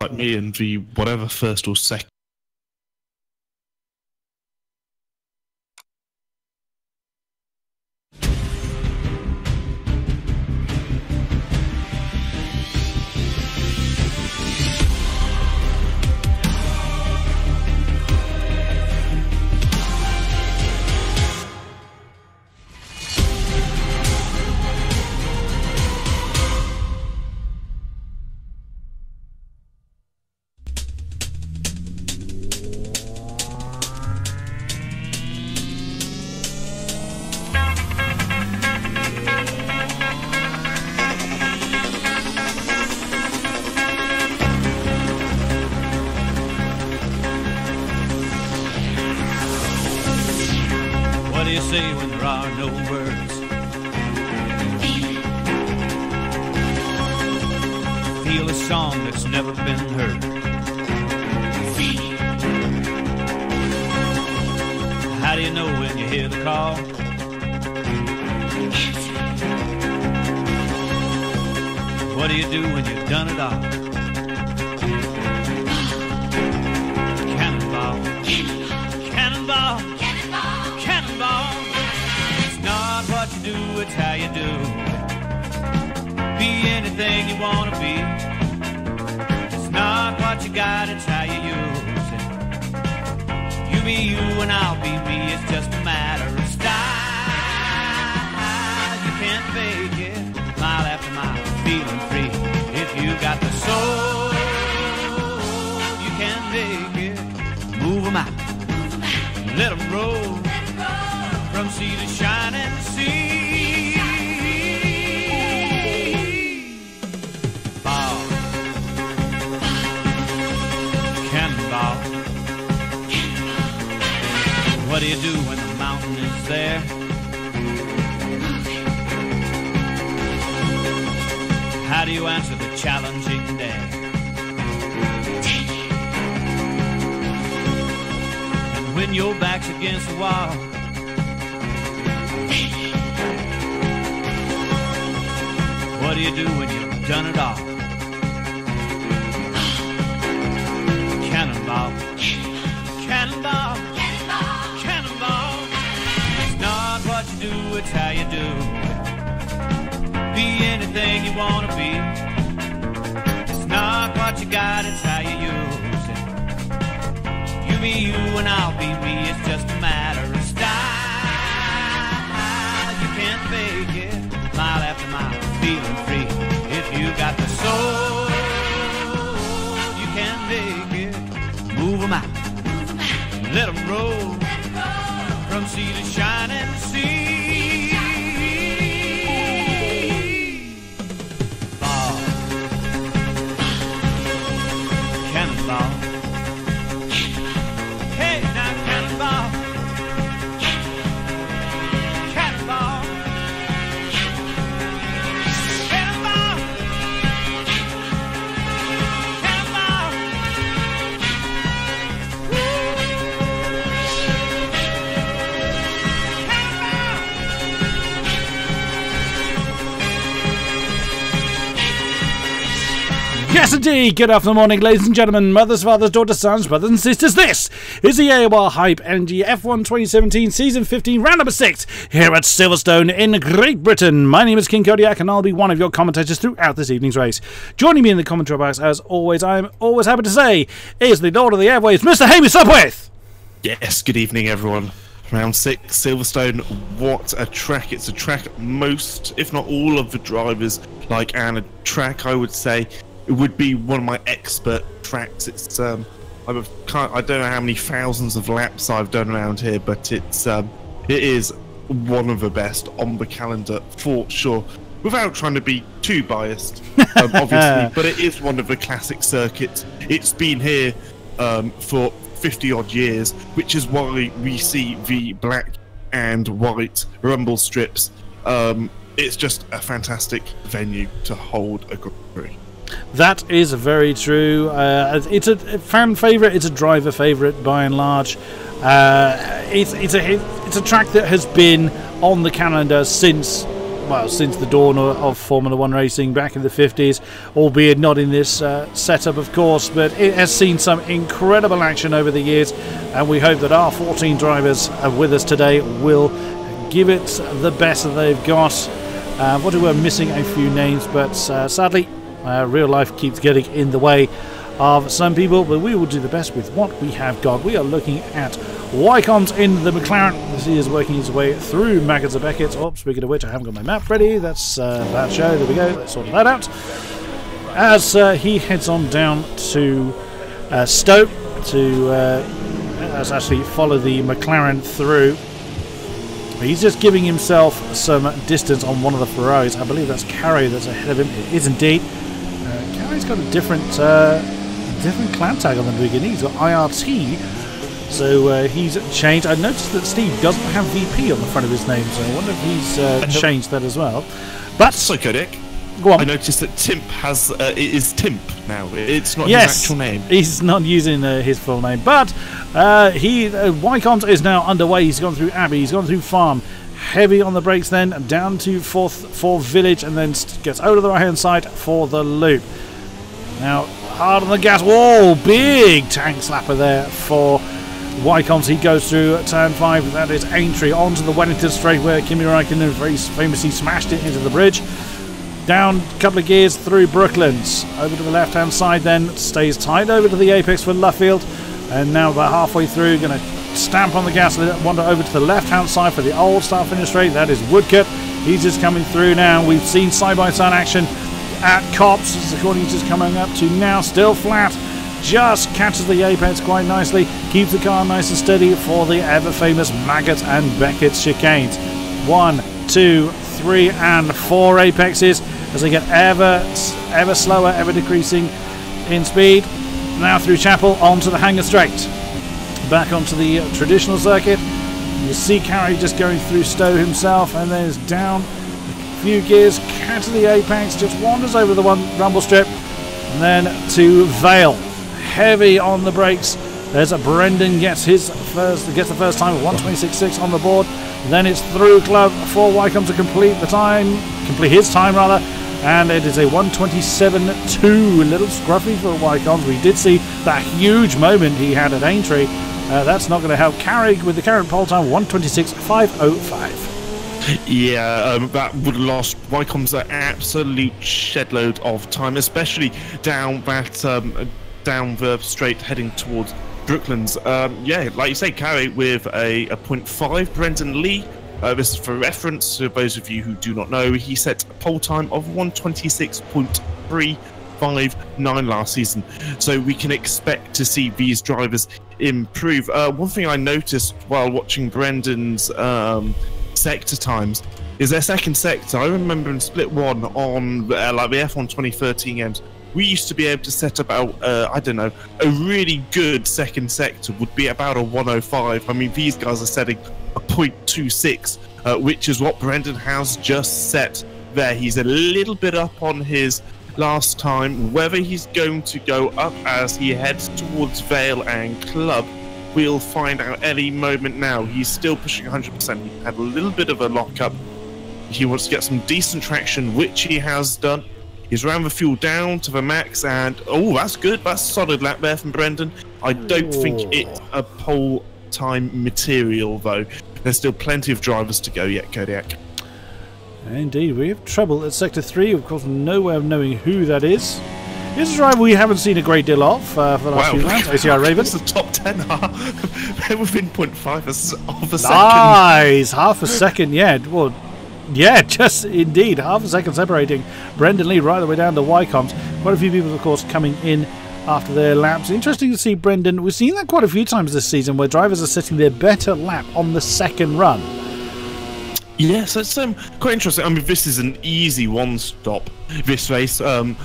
like me in the whatever first or second. Say when there are no words. Feel a song that's never been heard. How do you know when you hear the call? What do you do when you've done it all? Cannonball, cannonball, cannonball. It's not what you do, it's how you do. Be anything you want to be. It's not what you got, it's how you use it. You be you and I'll be me. It's just a matter of style. You can't fake it. Mile after mile, feeling free. If you got the soul, you can make it. Move 'em out, let 'em roll. From sea to shining sea. Ball, cannonball. What do you do when the mountain is there? How do you answer the challenging dare? And when your back's against the wall, what do you do when you've done it all? Cannonball, cannonball, cannonball. It's not what you do, it's how you do. Be anything you want to be. It's not what you got, it's how you use it. You be you and I'll be me. It's just a matter of style. You can't fake it. Mile after mile, feeling free. If you got the soul, you can make it. Move 'em out, let 'em roll. From sea to shining sea. Ball, cannonball. Hey, now cannonball, cannonball. Yes, indeed. Good afternoon, morning, ladies and gentlemen, mothers, fathers, daughters, sons, brothers and sisters. This is the AOR Hype Energy F1 2017 Season 15, round number 6, here at Silverstone in Great Britain. My name is King-Kodiak, and I'll be one of your commentators throughout this evening's race. Joining me in the commentary box, as always, I'm always happy to say, is the Lord of the Airwaves, Mr. Hamish Sopwith. Yes, good evening, everyone. Round 6, Silverstone. What a track. It's a track most, if not all, of the drivers like, and a track I would say it would be one of my expert tracks. It's I don't know how many thousands of laps I've done around here, but it is one of the best on the calendar for sure. Without trying to be too biased, obviously, but it is one of the classic circuits. It's been here for 50 odd years, which is why we see the black and white rumble strips. It's just a fantastic venue to hold a Grand Prix. That is very true. It's a fan favourite. It's a driver favourite by and large. It's a track that has been on the calendar since well, since the dawn of Formula One racing back in the 50s, albeit not in this setup, of course, but it has seen some incredible action over the years, and we hope that our 14 drivers with us today will give it the best that they've got. What we're missing a few names, but sadly, real life keeps getting in the way of some people, but we will do the best with what we have got. We are looking at Wycombe in the McLaren as he is working his way through Maggots and Beckett. Oh, speaking of which, I haven't got my map ready. That's that show. There we go. Let's sort that out. As he heads on down to Stoke to actually follow the McLaren through. He's just giving himself some distance on one of the Ferraris. I believe that's Carey that's ahead of him. It is indeed. Carey's got a different clan tag on the beginning. He's got IRT, so he's changed. I noticed that Steve doesn't have VP on the front of his name, so I wonder if he's changed that as well. But so Kodiak, go on. I noticed that Timp has it is Timp now. It's not his actual name. He's not using his full name, but Wycombe is now underway. He's gone through Abbey, he's gone through Farm. Heavy on the brakes, then down to for Village, and then gets over to the right hand side for the loop. Now hard on the gas. Whoa, big tank slapper there for Wycombe. He goes through turn 5. That is Aintree onto the Wellington straight where Kimi Räikkönen very famously smashed it into the bridge. Down a couple of gears through Brooklands. Over to the left hand side, then stays tight over to the apex for Luffield. And now about halfway through, going to stamp on the gas, wander over to the left hand side for the old start finish straight. That is Woodcote. He's just coming through now. We've seen side by side action at Cops as the corner he's just coming up to now. Still flat, just catches the apex quite nicely, keeps the car nice and steady for the ever famous Maggot and Beckett chicanes. 1, 2, 3 and 4 apexes as they get ever slower, ever decreasing in speed. Now through Chapel onto the Hangar Straight, back onto the traditional circuit. You see Carey just going through Stowe himself, and then is down a few gears, catches the apex, just wanders over the one rumble strip, and then to Vale. Heavy on the brakes. There's a Brendan gets the first time with 1:26.6 on the board. Then it's through Club for Wycombe to complete his time rather. And it is a 1:27.2, a little scruffy for Wycombe. We did see that huge moment he had at Aintree. That's not going to help Carey with the current pole time 1:26.505. Yeah, that would have lost Wycombe's an absolute shedload of time, especially down the straight heading towards Brooklands. Yeah, like you say, Carey with a 0.5. Brendan Lee. This is for reference to those of you who do not know. He set a pole time of 1:26.359 last season. So we can expect to see these drivers improve. One thing I noticed while watching Brendan's sector times is their second sector. I remember in Split 1 on like the F1 2013 games, we used to be able to set about, I don't know, a really good second sector would be about a 1:05. I mean, these guys are setting a 0.26, which is what Brendan has just set there. He's a little bit up on his last time. Whether he's going to go up as he heads towards Vale and Club, we'll find out any moment now. He's still pushing 100%. He had a little bit of a lockup. He wants to get some decent traction, which he has done. He's ran the fuel down to the max, and oh, that's good. That's a solid lap there from Brendan. I don't think it's a pole time material, though. There's still plenty of drivers to go yet, Kodiak. Indeed, we have trouble at Sector 3. Of course, no way of knowing who that is. This is a driver we haven't seen a great deal of for the last few rounds. ACR Raven. The top 10 are they're within 0.5 of a second. Nice! Half a second, yeah. Well, yeah, just indeed. Half a second separating Brendan Lee right the way down to Wycombe. Quite a few people, of course, coming in after their laps. Interesting to see Brendan. We've seen that quite a few times this season where drivers are setting their better lap on the second run. Yes, it's quite interesting. I mean, this is an easy one-stop, this race. From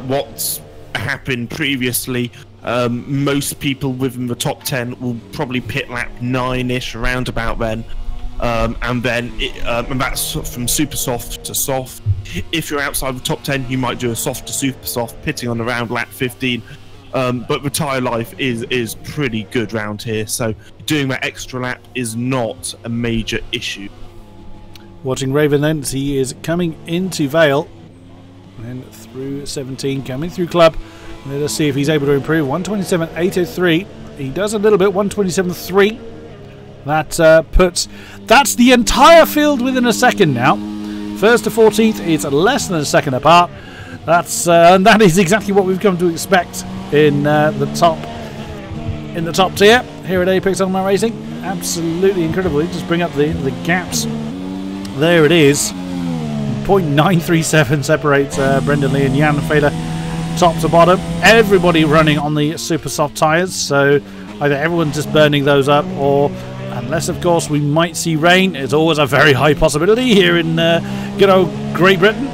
what's happened previously, most people within the top 10 will probably pit lap 9-ish, around about then. And then and that's from super soft to soft. If you're outside the top 10, you might do a soft to super soft, pitting on around lap 15. But the tyre life is pretty good round here, so doing that extra lap is not a major issue. Watching Raven then, as he is coming into Vale. And through 17, coming through Club. Let us see if he's able to improve. 127.803. He does a little bit, 127.3. That puts... That's the entire field within a second now. First to 14th, it's less than a second apart. And that is exactly what we've come to expect in the top tier here at Apex Online Racing. Absolutely incredible. Just bring up the gaps. There it is. 0.937 separates Brendan Lee and Jan Feder top to bottom. Everybody running on the super soft tyres, so either everyone's just burning those up, or unless of course we might see rain. It's always a very high possibility here in good old Great Britain.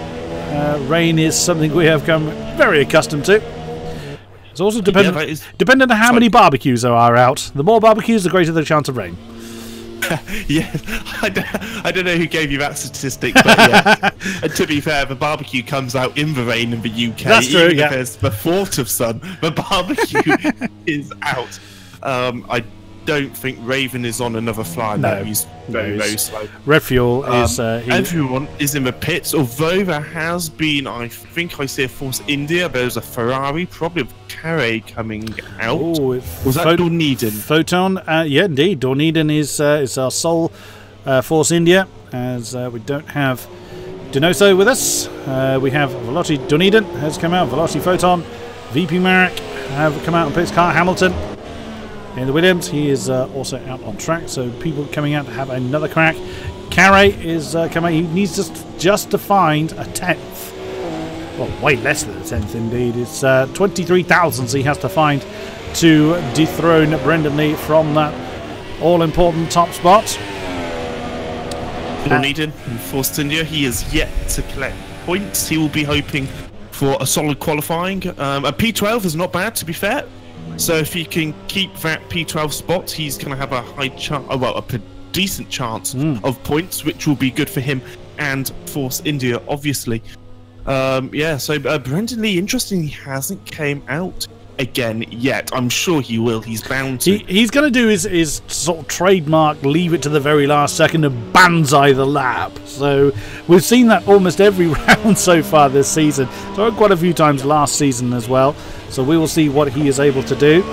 Rain is something we have come very accustomed to. It's also dependent on how many barbecues there are out. The more barbecues, the greater the chance of rain. Yeah, I don't know who gave you that statistic, but yeah. And to be fair, the barbecue comes out in the rain in the UK. That's true, even yeah. if there's the thought of sun, the barbecue is out. I don't think Raven is on another fly. No, he's very slow. Red Fuel is... everyone is in the pits, although there has been, I think I see a Force India, there's a Ferrari, probably a Carre coming out. Oh, was that Dorneden? Photon, yeah, indeed. Dorneden is our sole Force India, as we don't have Denoso with us. We have Veloci Dorneden has come out, Veloci Photon, VP Marek have come out and pits. Car Hamilton in the Williams, he is also out on track, so people coming out to have another crack. Carre is coming. He needs just to find a 10th. Well, way less than a 10th indeed. It's 23 thousandths he has to find to dethrone Brendan Lee from that all-important top spot. Dorneden in Force India, he is yet to collect points. He will be hoping for a solid qualifying. A P12 is not bad, to be fair. So if he can keep that P12 spot, he's going to have a high chance, well, a decent chance of points, which will be good for him and Force India, obviously. Yeah, so Brendan Lee, interestingly, hasn't came out again yet. I'm sure he will. He's bound to. He's going to do his sort of trademark, leave it to the very last second and banzai the lap. So we've seen that almost every round so far this season. So quite a few times last season as well. So we will see what he is able to do.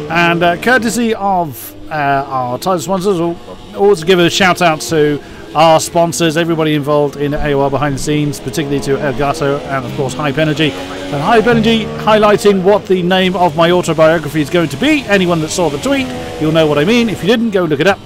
And courtesy of our title sponsors, we'll always give a shout out to our sponsors, everybody involved in AOR behind the scenes, particularly to Elgato and of course Hype Energy. And Hype Energy highlighting what the name of my autobiography is going to be. Anyone that saw the tweet, you'll know what I mean. If you didn't, go look it up.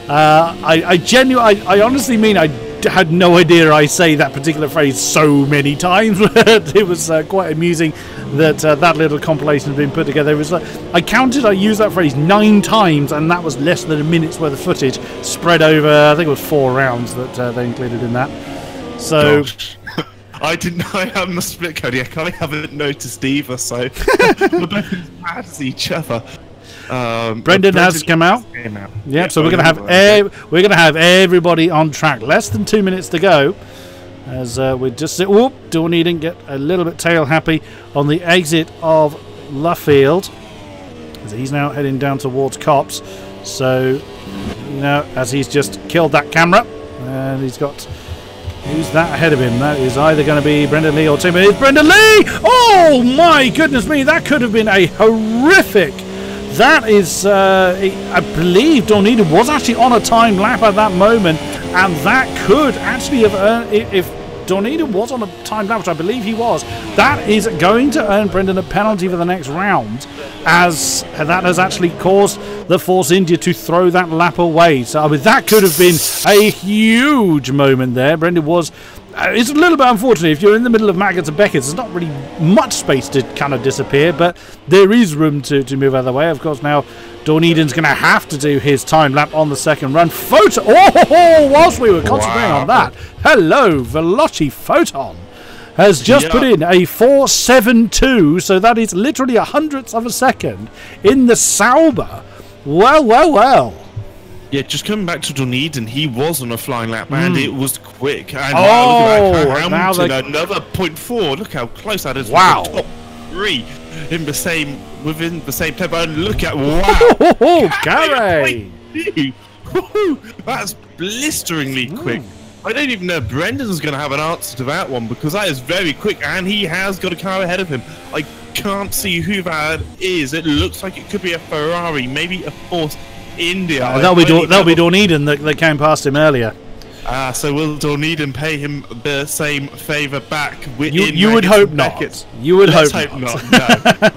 I honestly mean I had no idea I say that particular phrase so many times. It was quite amusing that that little compilation had been put together. It was I counted, I used that phrase 9 times, and that was less than a minute's worth of footage spread over, I think it was 4 rounds that they included in that. So I must admit, Kodiak, I haven't noticed either, so we're both as bad as each other. Brendan has come out. Yeah, so we're gonna have everybody on track. Less than 2 minutes to go, as we just sit. Whoop! Dorneden get a little bit tail happy on the exit of Luffield, as he's now heading down towards Cops. So you know, as he's just killed that camera, and he's got. Who's that ahead of him? That is either going to be Brendan Lee or Tim. It's Brendan Lee! Oh my goodness me! That could have been a horrific. That is, I believe Dorneden was actually on a timed lap at that moment, and that could actually have earned, if Dorneden was on a timed lap, which I believe he was, that is going to earn Brendan a penalty for the next round, as that has actually caused the Force India to throw that lap away. So I mean, that could have been a huge moment there. Brendan was... it's a little bit unfortunate if you're in the middle of Maggots and Beckett's. There's not really much space to kind of disappear, but there is room to move out of the way. Of course, now Dorneden's going to have to do his time lap on the second run. Photon! Oh, whilst we were concentrating on that, hello, Veloci Photon has just put in a 4.72, so that is literally 100th of a second in the Sauber. Well. Yeah, just coming back to Dorneden, he was on a flying lap, and it was quick. And Hamilton, another 0.4. Look how close that is. Wow. To the top 3 within the same tempo. And look at Carre! That's blisteringly quick. I don't even know if Brendan's going to have an answer to that one, because that is very quick, and he has got a car ahead of him. I can't see who that is. It looks like it could be a Ferrari, maybe a Force India. That'll be Dawn Eden that came past him earlier. So will Dorneeden pay him the same favour back? You would hope not. You would hope not. No,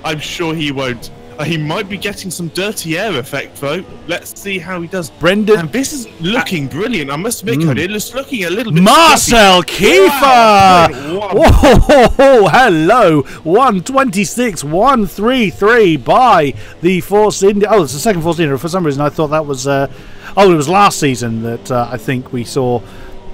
I'm sure he won't. He might be getting some dirty air effect, though. Let's see how he does. Brendan, and this is looking brilliant. I must admit, Cody, it's looking a little bit. Marcel Kiefer! Wow. Whoa, hello. 1:26.133 by the Force India. Oh, it's the second Force India. For some reason, I thought that was. It was last season that I think we saw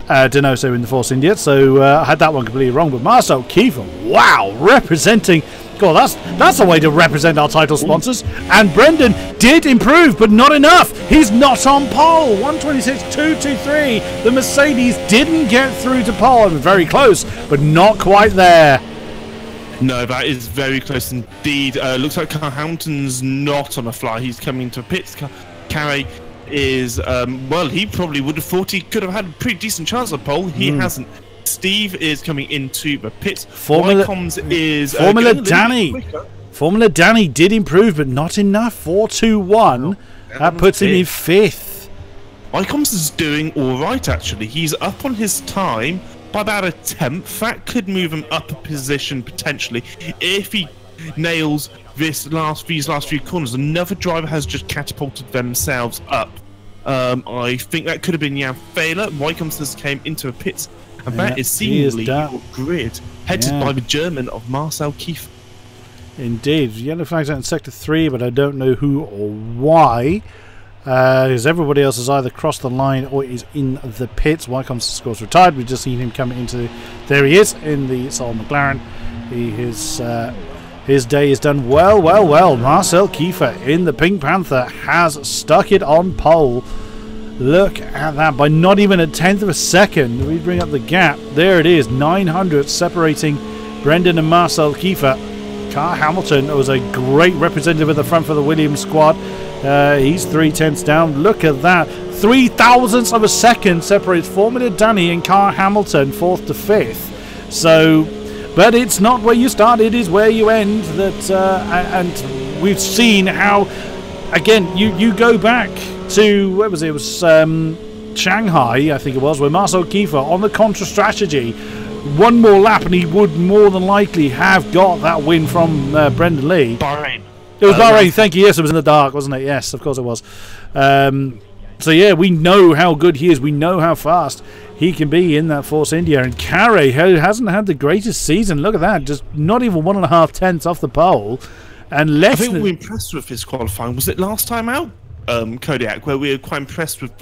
Donoso in the Force India. So I had that one completely wrong. But Marcel Kiefer, wow, representing. God, that's a way to represent our title sponsors. And Brendan did improve, but not enough. He's not on pole. 1:26.223. The Mercedes didn't get through to pole. It was very close, but not quite there. No, that is very close indeed. Looks like Carl Hamilton's not on a fly. He's coming to pits. Carey is, well, he probably would have thought he could have had a pretty decent chance of pole. He hasn't. Steve is coming into the pits. Formula Danny. Formula Danny did improve, but not enough. 4.21. That puts him in 5th. Wycombs is doing all right, actually. He's up on his time by about a 10th. That could move him up a position potentially if he nails these last few corners. Another driver has just catapulted themselves up. I think that could have been Jan Fehler. Wycombs came into the pits. And that is seemingly your grid, headed by the German of Marcel Kiefer. Indeed. Yellow flags out in Sector 3, but I don't know who or why. Because everybody else has either crossed the line or is in the pits. Wycombs, of course, retired. We've just seen him coming into... There he is, in the Sol McLaren. His day is done well. Marcel Kiefer in the Pink Panther has stuck it on pole. Look at that, by not even a 10th of a second. We bring up the gap. There it is, 900 separating Brendan and Marcel Kiefer. Carl Hamilton was a great representative at the front for the Williams squad. He's 3/10 down. Look at that, 0.003 of a second separates Formula Danny and Carl Hamilton, 4th to 5th. So, but it's not where you start, it is where you end. And we've seen how, again, you go back to, where was it? It was Shanghai, I think it was, where Marcel Kiefer on the contra strategy, one more lap and he would more than likely have got that win from Brendan Lee. Bahrain. It was Bahrain, thank you. Yes, it was in the dark, wasn't it? Yes, of course it was. So yeah, we know how good he is. We know how fast he can be in that Force India. And Carey hasn't had the greatest season. Look at that, just not even 1.5 tenths off the pole. And less I think we were impressed with his qualifying. Was it last time out? Kodiak, where we were quite impressed with.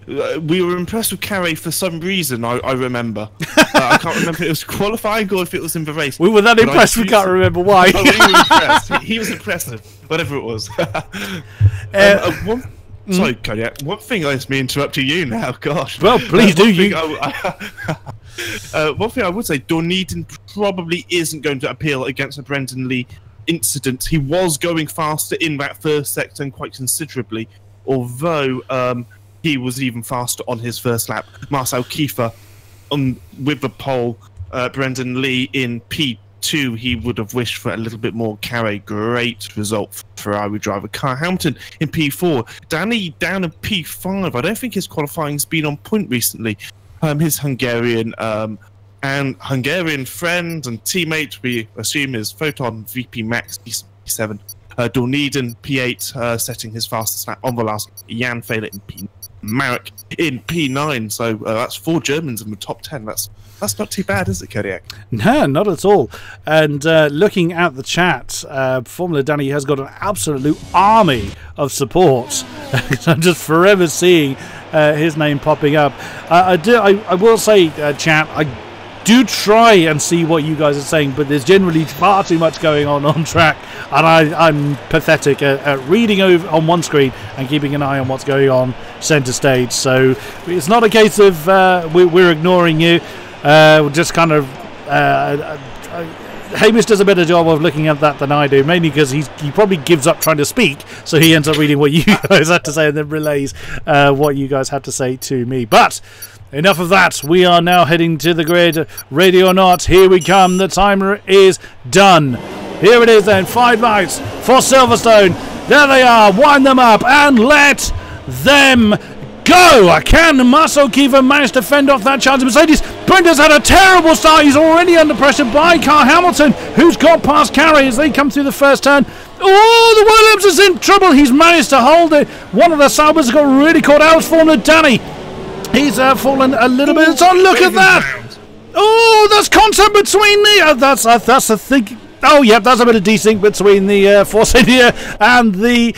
We were impressed with Carey for some reason. I remember. I can't remember if it was qualifying or if it was in the race. We were that impressed. We can't remember why. We were impressed. He was impressive, whatever it was. Sorry, Kodiak. One thing lets me interrupt you now. Gosh. Well, please do. One thing I would say, Dorneeden probably isn't going to appeal against a Brendan Lee incident. He was going faster in that first sector and quite considerably, although he was even faster on his first lap. Marcel Kiefer with the pole, Brendan Lee in P2, he would have wished for a little bit more. Carey, great result for Ferrari driver. Carl Hamilton in P4, Danny down in P5. I don't think his qualifying's been on point recently. His Hungarian friend and teammate, we assume, is Photon VP Max P7. Dorneeden P8, setting his fastest lap on the last. Jan Fehler in P9. Marek in P9. So that's 4 Germans in the top 10. That's not too bad, is it, Kodiak? No, not at all. And looking at the chat, Formula Danny has got an absolute army of support. I'm just forever seeing his name popping up. I will say, chat, I do try and see what you guys are saying, but there's generally far too much going on track, and I'm pathetic at reading over on one screen and keeping an eye on what's going on centre stage. So it's not a case of we're ignoring you. We're just kind of Hamish does a better job of looking at that than I do, mainly because he probably gives up trying to speak, so he ends up reading what you guys had to say and then relays what you guys had to say to me. But enough of that. We are now heading to the grid. Ready or not, here we come. The timer is done. Here it is then. 5 laps for Silverstone. There they are. Wind them up and let them go. Can Marcel Kiefer manage to fend off that chance of Mercedes? Brendan's had a terrible start. He's already under pressure by Carl Hamilton, who's got past Carey as they come through the first turn. Oh, the Williams is in trouble. He's managed to hold it. One of the Saubers got really caught out. It's fallen to Danny. He's fallen a little bit. So look at that. Oh, there's contact between the... that's the thing. Oh, yeah, that's a bit of desync between the Force India and the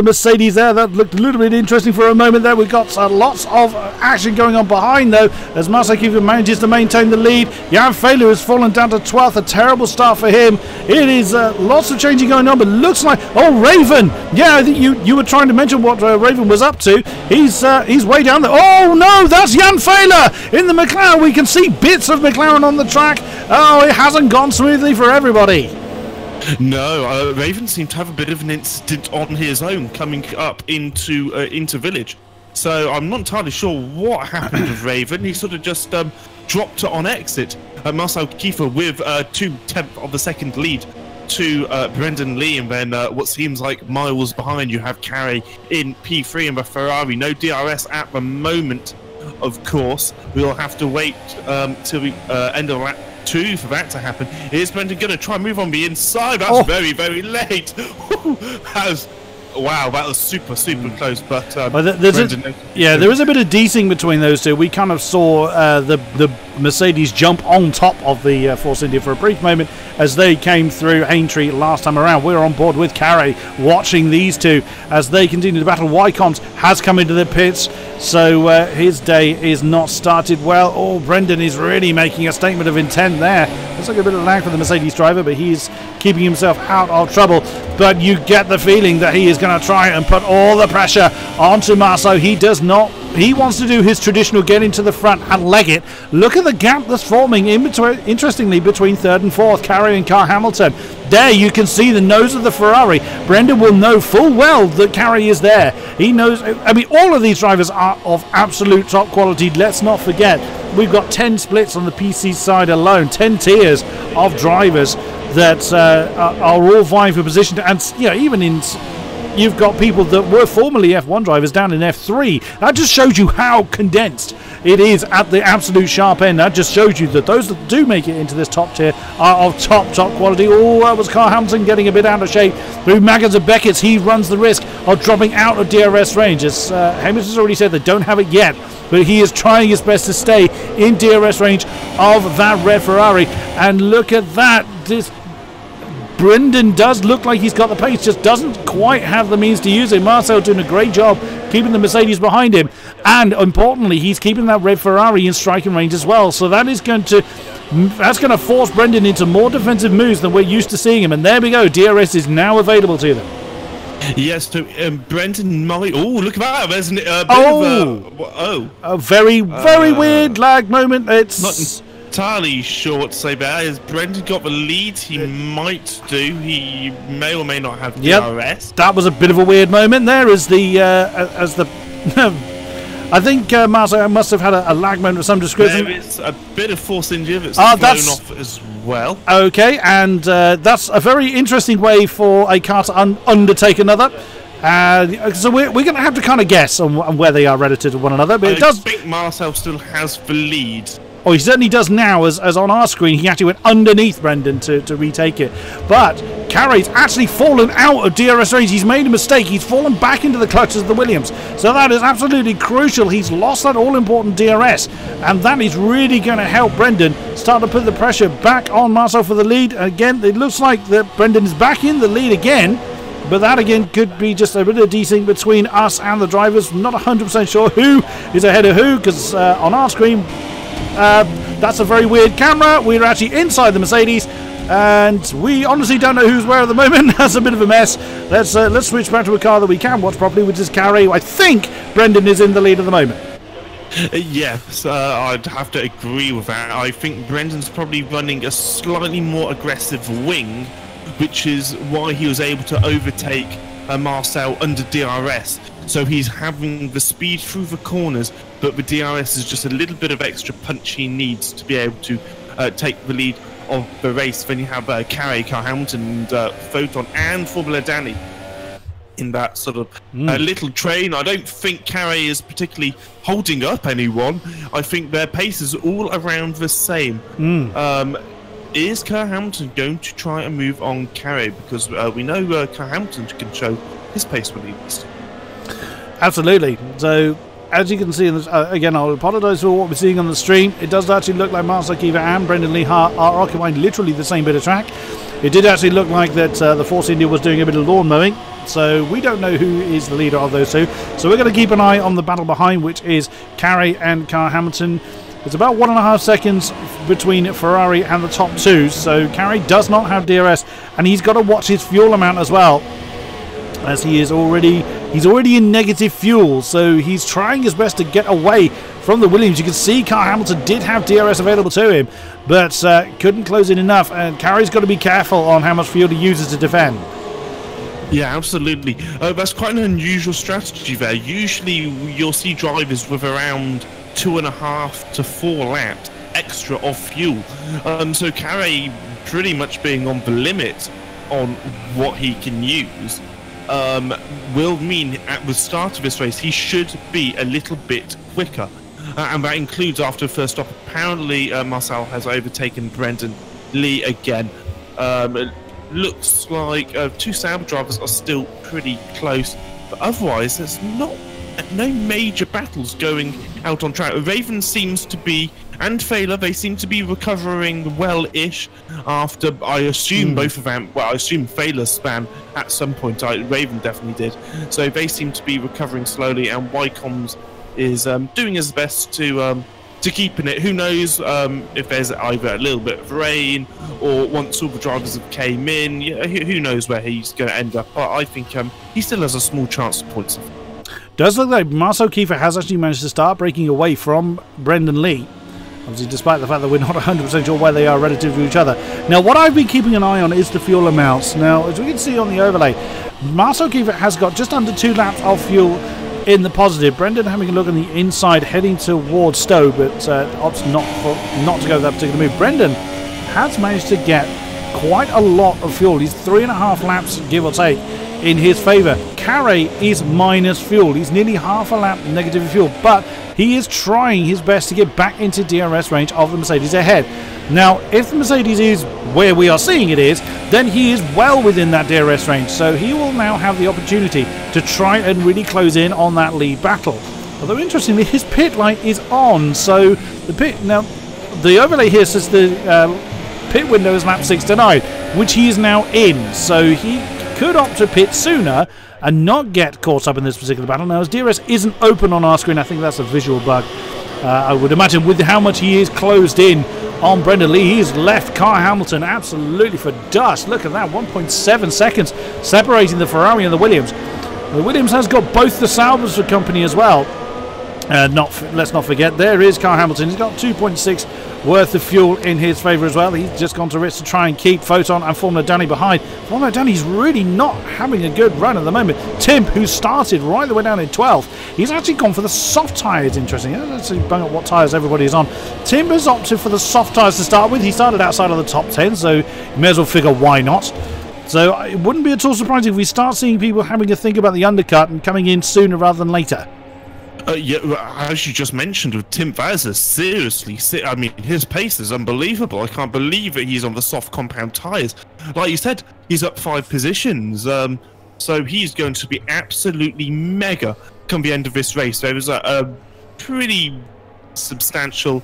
Mercedes there. That looked a little bit interesting for a moment there. We've got lots of action going on behind, though, as Marcel Kiefer manages to maintain the lead. Jan Fehler has fallen down to 12th. A terrible start for him. It is lots of changing going on, but looks like... Oh, Raven! Yeah, I think you were trying to mention what Raven was up to. He's way down there. Oh, no, that's Jan Fehler in the McLaren. We can see bits of McLaren on the track. Oh, it hasn't gone smoothly for everybody. No, Raven seemed to have a bit of an incident on his own coming up into Village. So I'm not entirely sure what happened with Raven. He sort of just dropped it on exit. Marcel Kiefer with 2/10 of the second lead to Brendan Lee, and then what seems like miles behind you have Carey in P3 and the Ferrari. No DRS at the moment, of course. We'll have to wait till the end of lap 2 for that to happen. Is Brendan going to try and move on the inside? That's very, very late. Wow, that was super close. But there is a bit of desync between those two. We kind of saw the Mercedes jump on top of the Force India for a brief moment as they came through Aintree last time around. We're on board with Carey watching these two as they continue to battle. Wycombe has come into the pits, so his day is not started well. Oh, Brendan is really making a statement of intent there. Looks like a bit of lag for the Mercedes driver, but he's keeping himself out of trouble. But you get the feeling that he is going to try and put all the pressure onto Marceau. He does not. He wants to do his traditional get into the front and leg it. Look at the gap that's forming in between, interestingly, between 3rd and 4th, Carey and Carl Hamilton. There you can see the nose of the Ferrari. Brendan will know full well that Carey is there. He knows. I mean, all of these drivers are of absolute top quality. Let's not forget, we've got 10 splits on the PC side alone, 10 tiers of drivers that are all vying for position. And even in... You've got people that were formerly F1 drivers down in F3. That just shows you how condensed it is at the absolute sharp end. That just shows you that those that do make it into this top tier are of top quality. Oh, that was Carl Hamilton getting a bit out of shape. Through Maggins and Beckett's, he runs the risk of dropping out of DRS range. As Hamish has already said, they don't have it yet, but he is trying his best to stay in DRS range of that red Ferrari. And look at that. Brendan does look like he's got the pace, just doesn't quite have the means to use it. Marcel doing a great job keeping the Mercedes behind him, and importantly, he's keeping that red Ferrari in striking range as well. So that's going to force Brendan into more defensive moves than we're used to seeing him. And there we go, DRS is now available to them. Yes, so Brendan might... Oh, look at that! There's a very weird lag moment. It's not entirely sure what to say about it. Has Brendan got the lead? He might do. He may or may not have DRS. That was a bit of a weird moment there as the I think Marcel must have had a lag moment of some description. There is a bit of Force India that's flown off as well. Okay, and that's a very interesting way for a car to undertake another. So we're going to have to kind of guess on where they are relative to one another. But I think Marcel still has the lead. Oh, he certainly does now, as on our screen, he actually went underneath Brendan to retake it. But Carey's actually fallen out of DRS range. He's made a mistake. He's fallen back into the clutches of the Williams. So that is absolutely crucial. He's lost that all-important DRS. And that is really going to help Brendan start to put the pressure back on Marcel for the lead. Again, it looks like that Brendan is back in the lead again. But that, again, could be just a bit of desync between us and the drivers. Not 100% sure who is ahead of who, because on our screen... that's a very weird camera. We're actually inside the Mercedes, and we honestly don't know who's where at the moment. That's a bit of a mess. Let's switch back to a car that we can watch properly, which is Carey. I think Brendan is in the lead at the moment. Yes, I'd have to agree with that. I think Brendan's probably running a slightly more aggressive wing, which is why he was able to overtake Marcel under DRS. So he's having the speed through the corners, but the DRS is just a little bit of extra punch he needs to be able to take the lead of the race. Then you have Carey, Carl Hamilton, and Photon, and Formula Danny in that sort of little train. I don't think Carey is particularly holding up anyone. I think their pace is all around the same. Is Carl Hamilton going to try and move on Carey? Because we know Carl Hamilton can show his pace when he needs to. Absolutely. So, as you can see, in this, again, I'll apologise for what we're seeing on the stream. It does actually look like Marcel Kiefer and Brendan Lee are occupying literally the same bit of track. It did actually look like that the Force India was doing a bit of lawn mowing. So we don't know who is the leader of those two. So we're going to keep an eye on the battle behind, which is Carey and Carl Hamilton. It's about 1.5 seconds between Ferrari and the top two. So Carey does not have DRS, and he's got to watch his fuel amount as well, as he's already in negative fuel. So he's trying his best to get away from the Williams. You can see Carl Hamilton did have DRS available to him, but couldn't close in enough. And Carey's got to be careful on how much fuel he uses to defend. Yeah, absolutely. That's quite an unusual strategy there. Usually you'll see drivers with around 2.5 to 4 laps extra of fuel. So Carey pretty much being on the limit on what he can use will mean at the start of this race he should be a little bit quicker. And that includes after the first stop. Apparently Marcel has overtaken Brendan Lee again. It looks like two Sauber drivers are still pretty close, but otherwise there's no major battles going out on track. Raven seems to be, and Failer, they seem to be recovering well-ish after, I assume both of them, well, I assume Failer span at some point. Raven definitely did. So they seem to be recovering slowly, and Wycombs is doing his best to keep in it. Who knows if there's either a little bit of rain or once all the drivers have came in, who knows where he's going to end up. But I think he still has a small chance of points. Does look like Marcel Kiefer has actually managed to start breaking away from Brendan Lee, obviously despite the fact that we're not 100% sure where they are relative to each other. Now what I've been keeping an eye on is the fuel amounts. Now as we can see on the overlay, Marcel Kiefer has got just under 2 laps of fuel in the positive. Brendan having a look on the inside, heading towards Stowe, but opts not to go that particular move. Brendan has managed to get quite a lot of fuel. He's 3.5 laps, give or take, in his favour. Carey is minus fuel. He's nearly half a lap negative fuel, but he is trying his best to get back into DRS range of the Mercedes ahead. Now, if the Mercedes is where we are seeing it is, then he is well within that DRS range, so he will now have the opportunity to try and really close in on that lead battle. Although, interestingly, his pit light is on, so the pit... Now, the overlay here says the pit window is lap 6 to 9, which he is now in, so he could opt to pit sooner and not get caught up in this particular battle. Now, as DRS isn't open on our screen, I think that's a visual bug. I would imagine with how much he is closed in on Brendan Lee, he's left Carl Hamilton absolutely for dust. Look at that, 1.7 seconds separating the Ferrari and the Williams. The Williams has got both the Saubers for company as well. Let's not forget, there is Carl Hamilton. He's got 2.6 worth of fuel in his favour as well. He's just gone to risks to try and keep Photon and Formula Danny behind. Formula Danny's really not having a good run at the moment. Tim, who started right the way down in 12th, he's actually gone for the soft tyres. Interesting. Let's bang up what tyres everybody is on. Tim has opted for the soft tyres to start with. He started outside of the top 10, so you may as well figure why not. So it wouldn't be at all surprising if we start seeing people having to think about the undercut and coming in sooner rather than later. Yeah, as you just mentioned with Tim Vazza, seriously, I mean, his pace is unbelievable. I can't believe that he's on the soft compound tyres. Like you said, he's up 5 positions, so he's going to be absolutely mega come the end of this race. There was a pretty substantial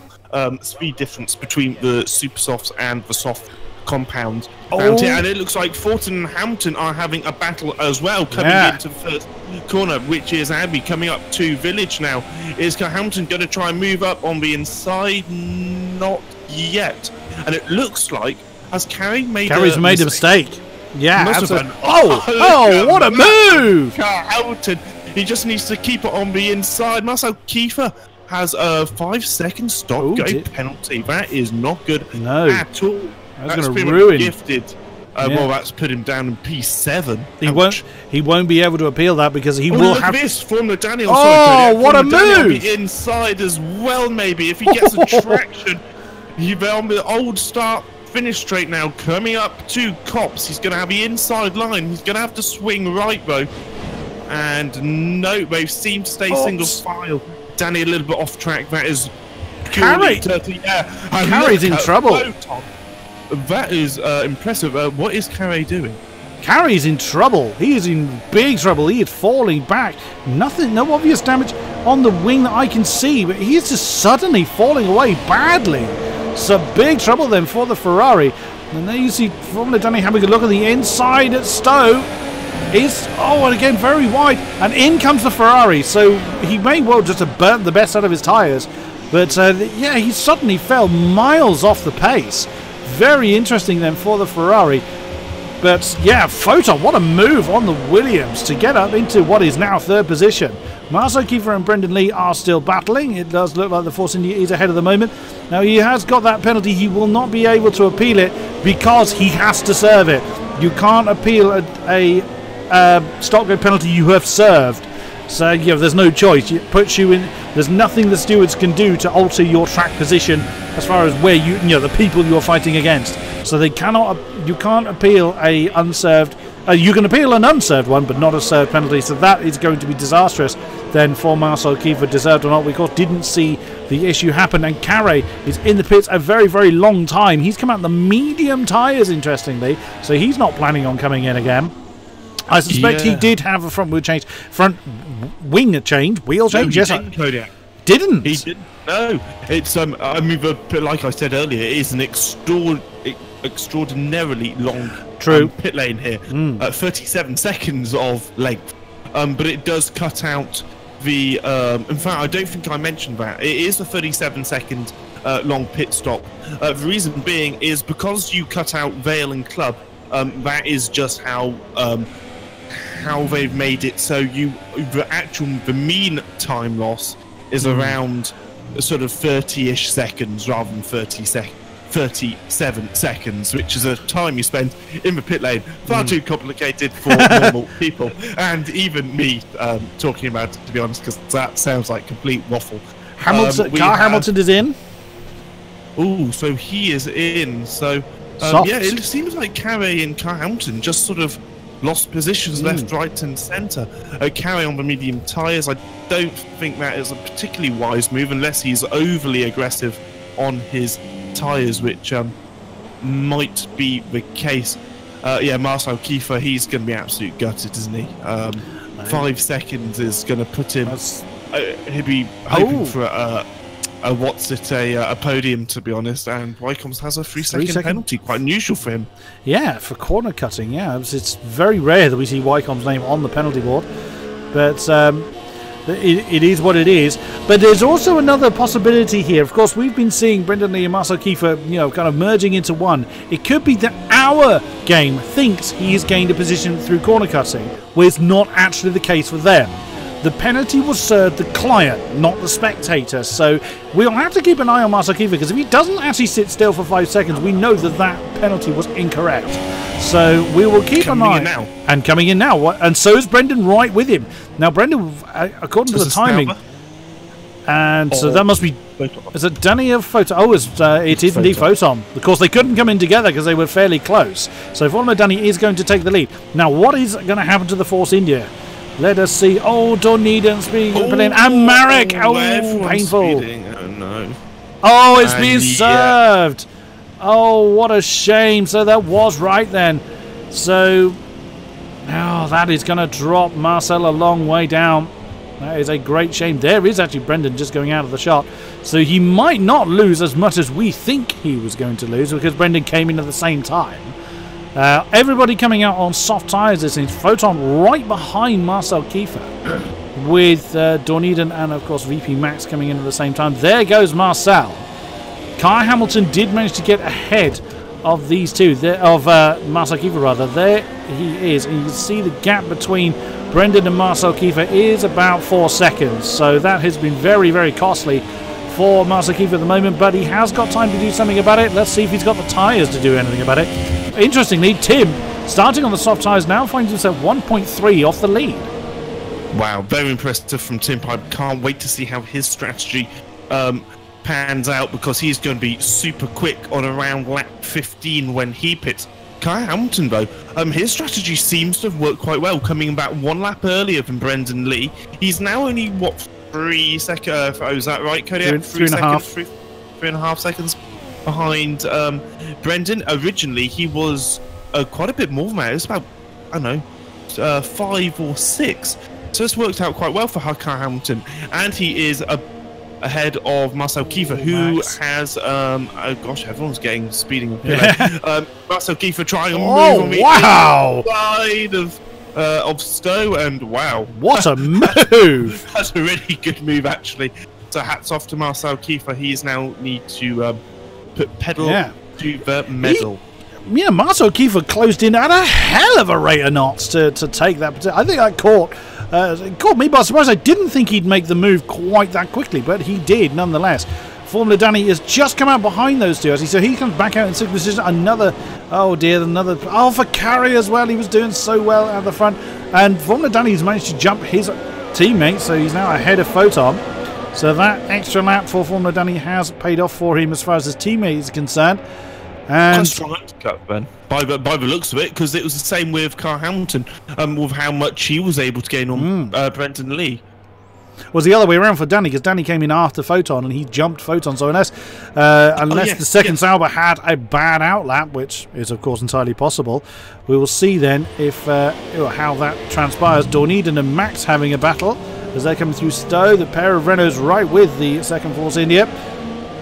speed difference between the super softs and the soft compound. And it looks like Fortin and Hamilton are having a battle as well, coming into the first corner, which is Abbey coming up to Village now. Is Hamilton going to try and move up on the inside? Not yet. And it looks like, has Carey's made a mistake? Yeah, absolutely. Oh, what a move! Hamilton, he just needs to keep it on the inside. Marcel Kiefer has a 5-second stop-go penalty. That is not good at all. That's going to ruin. Gifted. Well, that's put him down in P7. He won't be able to appeal that because he will look have. At this Formula Daniel. Oh, what a move! Inside as well, maybe if he gets a traction. He's on the old start-finish straight now, coming up to Cops. He's going to have the inside line. He's going to have to swing right though, and no, they seem to stay single file. Danny a little bit off track. That is Carrie. Carrie's in trouble. That is impressive. What is Carrie doing? Carrie's in trouble. He is in big trouble. He is falling back. No obvious damage on the wing that I can see, but he is just suddenly falling away badly. So big trouble then for the Ferrari. And there you see Formula Danny having a look at the inside at Stowe. And again very wide, and in comes the Ferrari. So he may well just have burnt the best out of his tyres, but yeah, he suddenly fell miles off the pace. Very interesting then for the Ferrari. But yeah, Photon, what a move on the Williams to get up into what is now third position. Marcel Kiefer and Brendan Lee are still battling. It does look like the Force India is ahead of the moment. Now he has got that penalty. He will not be able to appeal it because he has to serve it. You can't appeal a stop-go penalty you have served. So yeah, there's no choice. It puts you in. There's nothing the stewards can do to alter your track position as far as where the people you are fighting against. So they cannot. You can't appeal a unserved. You can appeal an unserved one, but not a served penalty. So that is going to be disastrous. Then for Marcel Kiefer, deserved or not, we of course didn't see the issue happen. And Carre is in the pits a very, very long time. He's come out the medium tyres, interestingly. So he's not planning on coming in again. I suspect he did have a front wheel change, wheel change. Yes, Kodiak didn't. He didn't. No, it's I mean, like I said earlier, it is an extraordinarily long pit lane here. 37 seconds of length, but it does cut out the. In fact, I don't think I mentioned that it is a 37-second long pit stop. The reason being is because you cut out Vale and Club. That is just how they've made it so the mean time loss is around sort of 30-ish seconds rather than 37 seconds, which is a time you spend in the pit lane. Far too complicated for normal people, and even me talking about it, to be honest, because that sounds like complete waffle. Hamilton is in. Oh, so he is in. So yeah, it seems like Carey and Car Hamilton just sort of lost positions left, right and centre. Carry on the medium tyres. I don't think that is a particularly wise move unless he's overly aggressive on his tyres, which might be the case. Yeah, Marcel Kiefer, he's going to be absolutely gutted, isn't he? 5 seconds is going to put him... he'll be hoping for a podium, to be honest, and Wycombs has a 3-second penalty, quite unusual for him. Yeah, for corner cutting, yeah. It's very rare that we see Wycombs' name on the penalty board, but it is what it is. But there's also another possibility here. Of course, we've been seeing Brendan Lee and Marcel Kiefer, kind of merging into one. It could be that our game thinks he has gained a position through corner cutting, where it's not actually the case for them. The penalty was served the client, not the spectator. So we'll have to keep an eye on Marcel Kiefer, because if he doesn't actually sit still for 5 seconds, we know that that penalty was incorrect. So we will keep an eye. And coming in now. And so is Brendan right with him. Now, Brendan, according to the timing... And so that must be... Is it Danny of Photon? Oh, it is indeed Photon. Of course, they couldn't come in together because they were fairly close. So Formula Danny is going to take the lead. Now, what is going to happen to the Force India? Let us see. Oh, Dorneeden speeding. And Marek. Oh, painful. Oh, no. Oh, it's being served. Oh, what a shame. So that was right then. So, that is going to drop Marcel a long way down. That is a great shame. There is actually Brendan just going out of the shot. So he might not lose as much as we think he was going to lose, because Brendan came in at the same time. Everybody coming out on soft tyres. This is Photon right behind Marcel Kiefer, with Dorneeden and, of course, VP Max coming in at the same time. There goes Marcel. Kai Hamilton did manage to get ahead of these two, of Marcel Kiefer rather. There he is, and you can see the gap between Brendan and Marcel Kiefer is about 4 seconds. So that has been very, very costly for Marcel Kiefer at the moment, but he has got time to do something about it. Let's see if he's got the tyres to do anything about it. Interestingly, Tim, starting on the soft tyres now, finds himself 1.3 off the lead. Wow, very impressive from Tim. I can't wait to see how his strategy pans out, because he's going to be super quick on around lap 15 when he pits. Kyle Hamilton, though, his strategy seems to have worked quite well, coming about 1 lap earlier than Brendan Lee. He's now only, what, 3 seconds? Oh, is that right, Kodiak? 3.5 seconds behind Brendan. Originally, he was quite a bit more than that. It was about, I don't know, 5 or 6. So it's worked out quite well for Kyle Hamilton, and he is ahead of Marcel Kiefer, who has oh gosh, everyone's getting speeding up here. Marcel Kiefer trying to move on the inside of Stowe, and wow, what a move! That's a really good move, actually. So hats off to Marcel Kiefer. He's now need to put pedal to the metal. Marcel Kiefer closed in at a hell of a rate of knots to take that. I think that caught me by surprise. I didn't think he'd make the move quite that quickly, but he did nonetheless. Formula Danny has just come out behind those two, so he comes back out in sixth position. For Carey as well. He was doing so well at the front, and Formula Danny's managed to jump his teammate, so he's now ahead of Photon. So that extra lap for Formula Danny has paid off for him as far as his teammate is concerned. And quite strong undercut, Ben, by the looks of it, because it was the same with Kyle Hamilton, with how much he was able to gain on Brendan Lee. Was the other way around for Danny, because Danny came in after Photon and he jumped Photon. So unless the second Sauber had a bad outlap, which is of course entirely possible, we will see then if how that transpires. Dorneden and Max having a battle as they're coming through Stowe. The pair of Renaults right with the second Force India.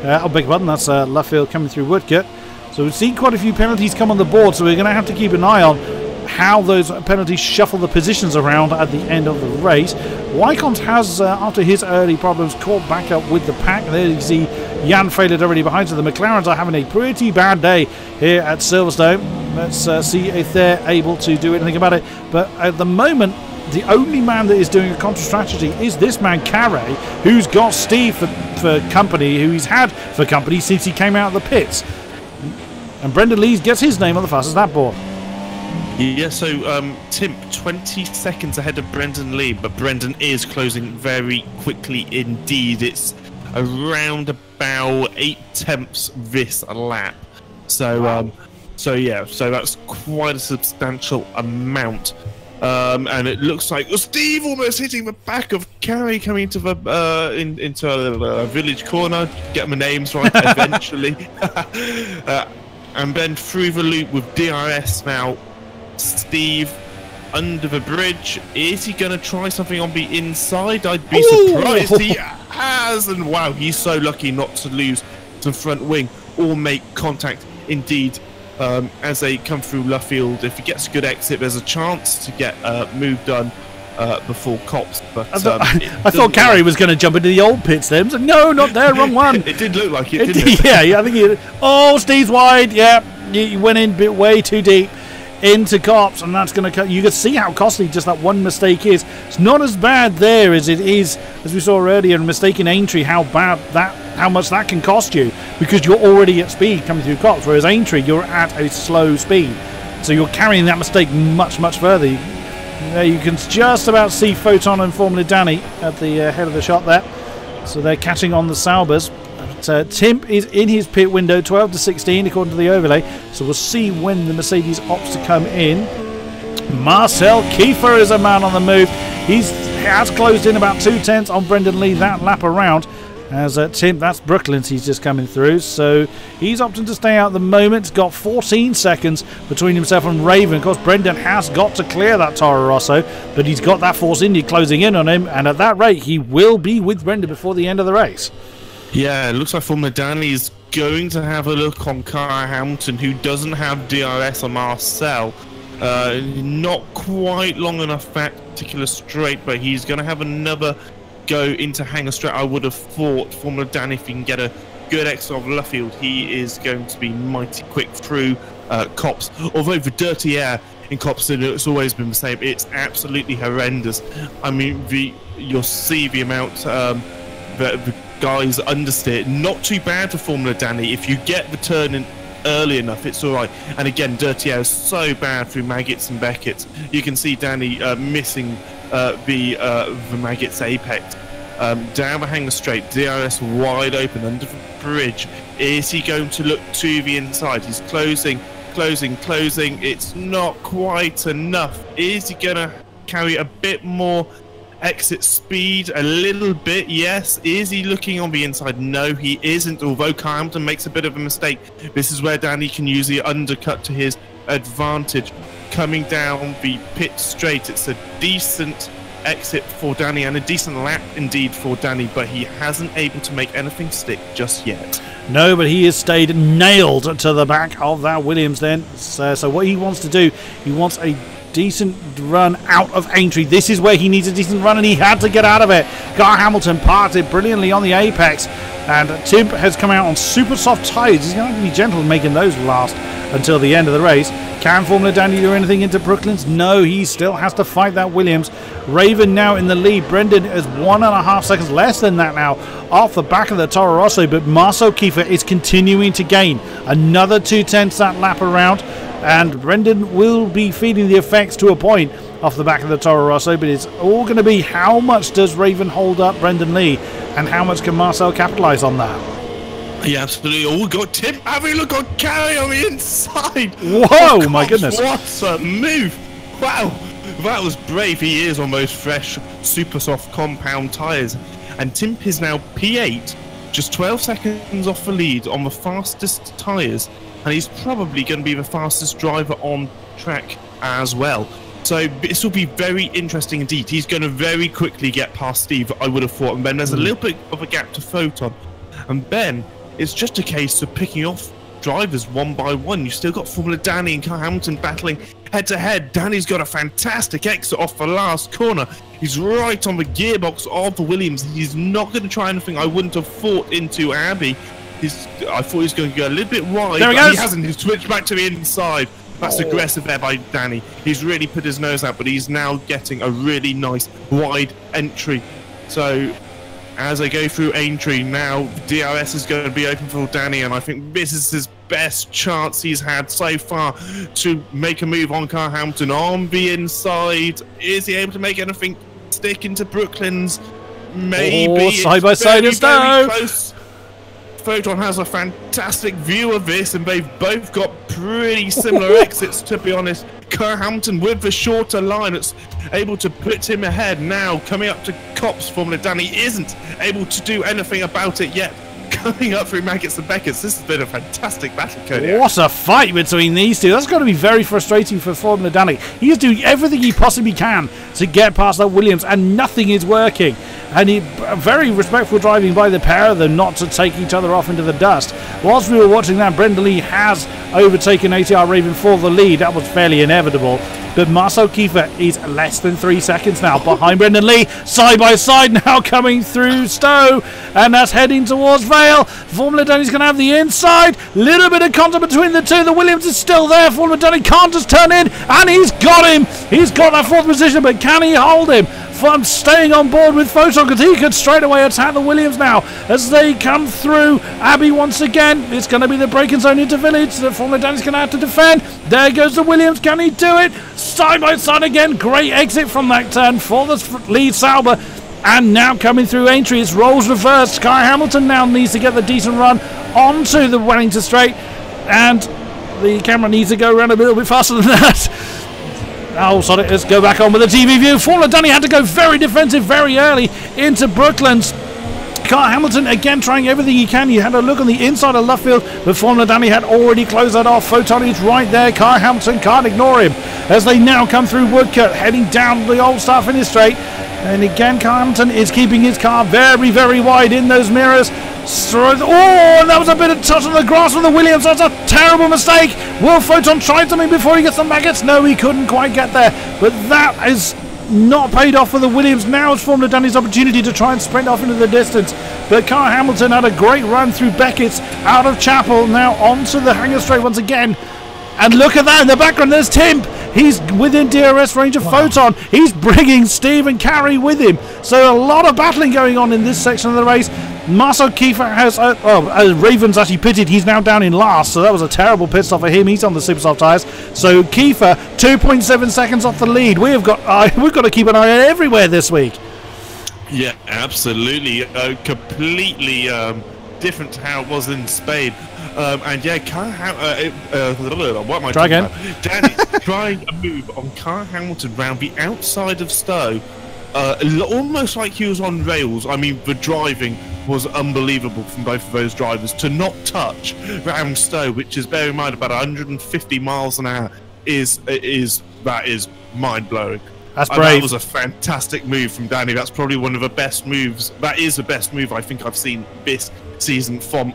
Beg your pardon, that's Luffield coming through Woodcote. So we've seen quite a few penalties come on the board, so we're going to have to keep an eye on how those penalties shuffle the positions around at the end of the race. Wycombe has, after his early problems, caught back up with the pack. There you see Jan Freyled already behind, so the McLarens are having a pretty bad day here at Silverstone. Let's see if they're able to do anything about it. But at the moment, the only man that is doing a contra strategy is this man, Carey, who's got Steve for company, who he's had for company since he came out of the pits. And Brendan Lee gets his name on the fastest lap board. Yeah, so Tim, 20 seconds ahead of Brendan Lee, but Brendan is closing very quickly indeed. It's around about 8/10 this lap. So, so that's quite a substantial amount. And it looks like Steve almost hitting the back of Carey coming into the into a village corner. Get my names right eventually. And then through the loop with DRS now. Steve under the bridge. Is he going to try something on the inside? I'd be surprised. He has, and wow, he's so lucky not to lose the front wing or make contact. Indeed, as they come through Luffield, if he gets a good exit, there's a chance to get move done before Cops. But I thought Carey was going to jump into the old pits then. So, no, not there, wrong one. It did look like it, didn't it? Yeah, I think he... Oh, Steve's wide. Yeah, he went in a bit way too deep into Cops, and that's going to... You can see how costly just that one mistake is. It's not as bad there as it is, as we saw earlier, in mistaken Aintree, how much that can cost you, because you're already at speed coming through Cops, whereas Aintree, you're at a slow speed. So you're carrying that mistake much, much further. You can just about see Photon and Formula Danny at the head of the shot there. So they're catching on the Saubers. Tim is in his pit window, 12 to 16 according to the overlay. So we'll see when the Mercedes opts to come in. Marcel Kiefer is a man on the move. He has closed in about 2/10 on Brendan Lee that lap around. As Tim, that's Brooklands, he's just coming through. So he's opting to stay out at the moment. He's got 14 seconds between himself and Raven. Of course, Brendan has got to clear that Toro Rosso, but he's got that Force India closing in on him. And at that rate, he will be with Brendan before the end of the race. Yeah, it looks like Formula Danny is going to have a look on Kyle Hamilton, who doesn't have DRS on Marcel. Not quite long enough that particular straight, but he's going to have another go into Hangar Straight. I would have thought Formula Danny, if he can get a good exit of Luffield, he is going to be mighty quick through Cops. Although the dirty air in Copston, it's always been the same. It's absolutely horrendous. I mean, you'll see the amount the guys understeer. Not too bad for Formula Danny. If you get the turn in early enough, it's all right. And again, Dirty Air is so bad through Maggots and Beckett's. You can see Danny missing the Maggots apex. Down the hanger straight, DRS wide open under the bridge. Is he going to look to the inside? He's closing. It's not quite enough. Is he going to carry a bit more exit speed? A little bit, yes. Is he looking on the inside? No, he isn't. Although Carhampton makes a bit of a mistake. This is where Danny can use the undercut to his advantage. Coming down the pit straight, it's a decent exit for Danny and a decent lap indeed for Danny, but he hasn't able to make anything stick just yet. No, but he has stayed nailed to the back of that Williams then. So what he wants to do, he wants a decent run out of Aintree. This is where he needs a decent run, and he had to get out of it. Gar Hamilton parked it brilliantly on the apex, and Tim has come out on super soft tyres. He's going to have to be gentle in making those last until the end of the race. Can Formula Danny do anything into Brooklands? No, he still has to fight that Williams. Raven now in the lead. Brendan is 1.5 seconds less than that now off the back of the Toro Rosso, but Marcel Kiefer is continuing to gain another 2/10 that lap around, and Brendan will be feeling the effects to a point off the back of the Toro Rosso, but it's all going to be how much does Raven hold up Brendan Lee and how much can Marcel capitalise on that. Yeah, absolutely. Oh, we got Tim having a look on Carey on the inside. Whoa, my goodness. What a move. Wow, that was brave. He is on those fresh, super soft compound tyres. And Tim is now P8, just 12 seconds off the lead on the fastest tyres. And he's probably going to be the fastest driver on track as well. So this will be very interesting indeed. He's going to very quickly get past Steve, I would have thought. And then there's a little bit of a gap to Photon. And Ben, it's just a case of picking off drivers one by one. You've still got Formula Danny and Carl Hamilton battling head to head. Danny's got a fantastic exit off the last corner. He's right on the gearbox of the Williams. He's not going to try anything I wouldn't have thought into Abbey. I thought he was going to go a little bit wide, there but he hasn't. He's switched back to the inside. That's aggressive there by Danny. He's really put his nose out, but he's now getting a really nice wide entry. So as I go through Aintree now, DRS is going to be open for Danny, and I think this is his best chance he's had so far to make a move on Carl Hampton on the inside. Is he able to make anything stick into Brooklands? Maybe. Side by side is very close. Photon has a fantastic view of this, and they've both got pretty similar exits, to be honest. Carl Hampton with the shorter line, it's able to put him ahead. Now coming up to Cops, Formula Danny isn't able to do anything about it yet. Coming up through Maggots and Beckett's, this has been a fantastic battle, Kodiak. What a fight between these two. That's got to be very frustrating for Formula Danny. He is doing everything he possibly can to get past that Williams, and nothing is working. And very respectful driving by the pair of them not to take each other off into the dust. Whilst we were watching that, Brendan Lee has overtaken ATR Raven for the lead. That was fairly inevitable. But Marcel Kiefer is less than 3 seconds now behind Brendan Lee. Side by side now coming through Stowe. And that's heading towards Vale. Formula Danny's going to have the inside. Little bit of contact between the two. The Williams is still there. Formula Danny can't just turn in. And he's got him. He's got that fourth position. But can he hold him from staying on board with Photon? Because he could straight away attack the Williams now as they come through. Abbey once again. It's going to be the braking zone into Village. The Formula Danny's going to have to defend. There goes the Williams. Can he do it? Side by side again. Great exit from that turn for the lead Sauber. And now coming through Aintree, it's roles reversed. Sky Hamilton now needs to get the decent run onto the Wellington Straight. And the camera needs to go around a little bit faster than that. Oh, sorry, let's go back on with the TV view. Formula Danny had to go very defensive very early into Brooklands. Carl Hamilton again trying everything he can. He had a look on the inside of left field, but Formula Danny had already closed that off. Photon is right there. Carl Hamilton can't ignore him as they now come through Woodcut, heading down the old Star Finish Straight. And again, Carl Hamilton is keeping his car very, very wide in those mirrors. Oh, and that was a bit of touch on the grass with the Williams. That's a terrible mistake. Will Photon try something before he gets the Maggots? No, he couldn't quite get there. But that is not paid off for the Williams. Now it's Formula Danny's opportunity to try and sprint off into the distance. But Carl Hamilton had a great run through Beckett's out of Chapel. Now onto the Hanger Straight once again. And look at that in the background. There's Timp. He's within DRS range of Photon. He's bringing Steve and Carey with him. So a lot of battling going on in this section of the race. Marcel Kiefer has... Raven's actually pitted. He's now down in last, so that was a terrible pit stop for him. He's on the super soft tyres. So Kiefer, 2.7 seconds off the lead. We've got to keep an eye on everywhere this week. Yeah, absolutely. Completely different to how it was in Spain. And yeah, what am I talking about? Danny's trying a move on Kyle Hamilton round the outside of Stowe, almost like he was on rails. I mean, the driving was unbelievable from both of those drivers. To not touch round Stowe, which is, bear in mind, about 150 miles an hour, is mind blowing. That's brave. That was a fantastic move from Danny. That's probably one of the best moves. That is the best move I think I've seen this season from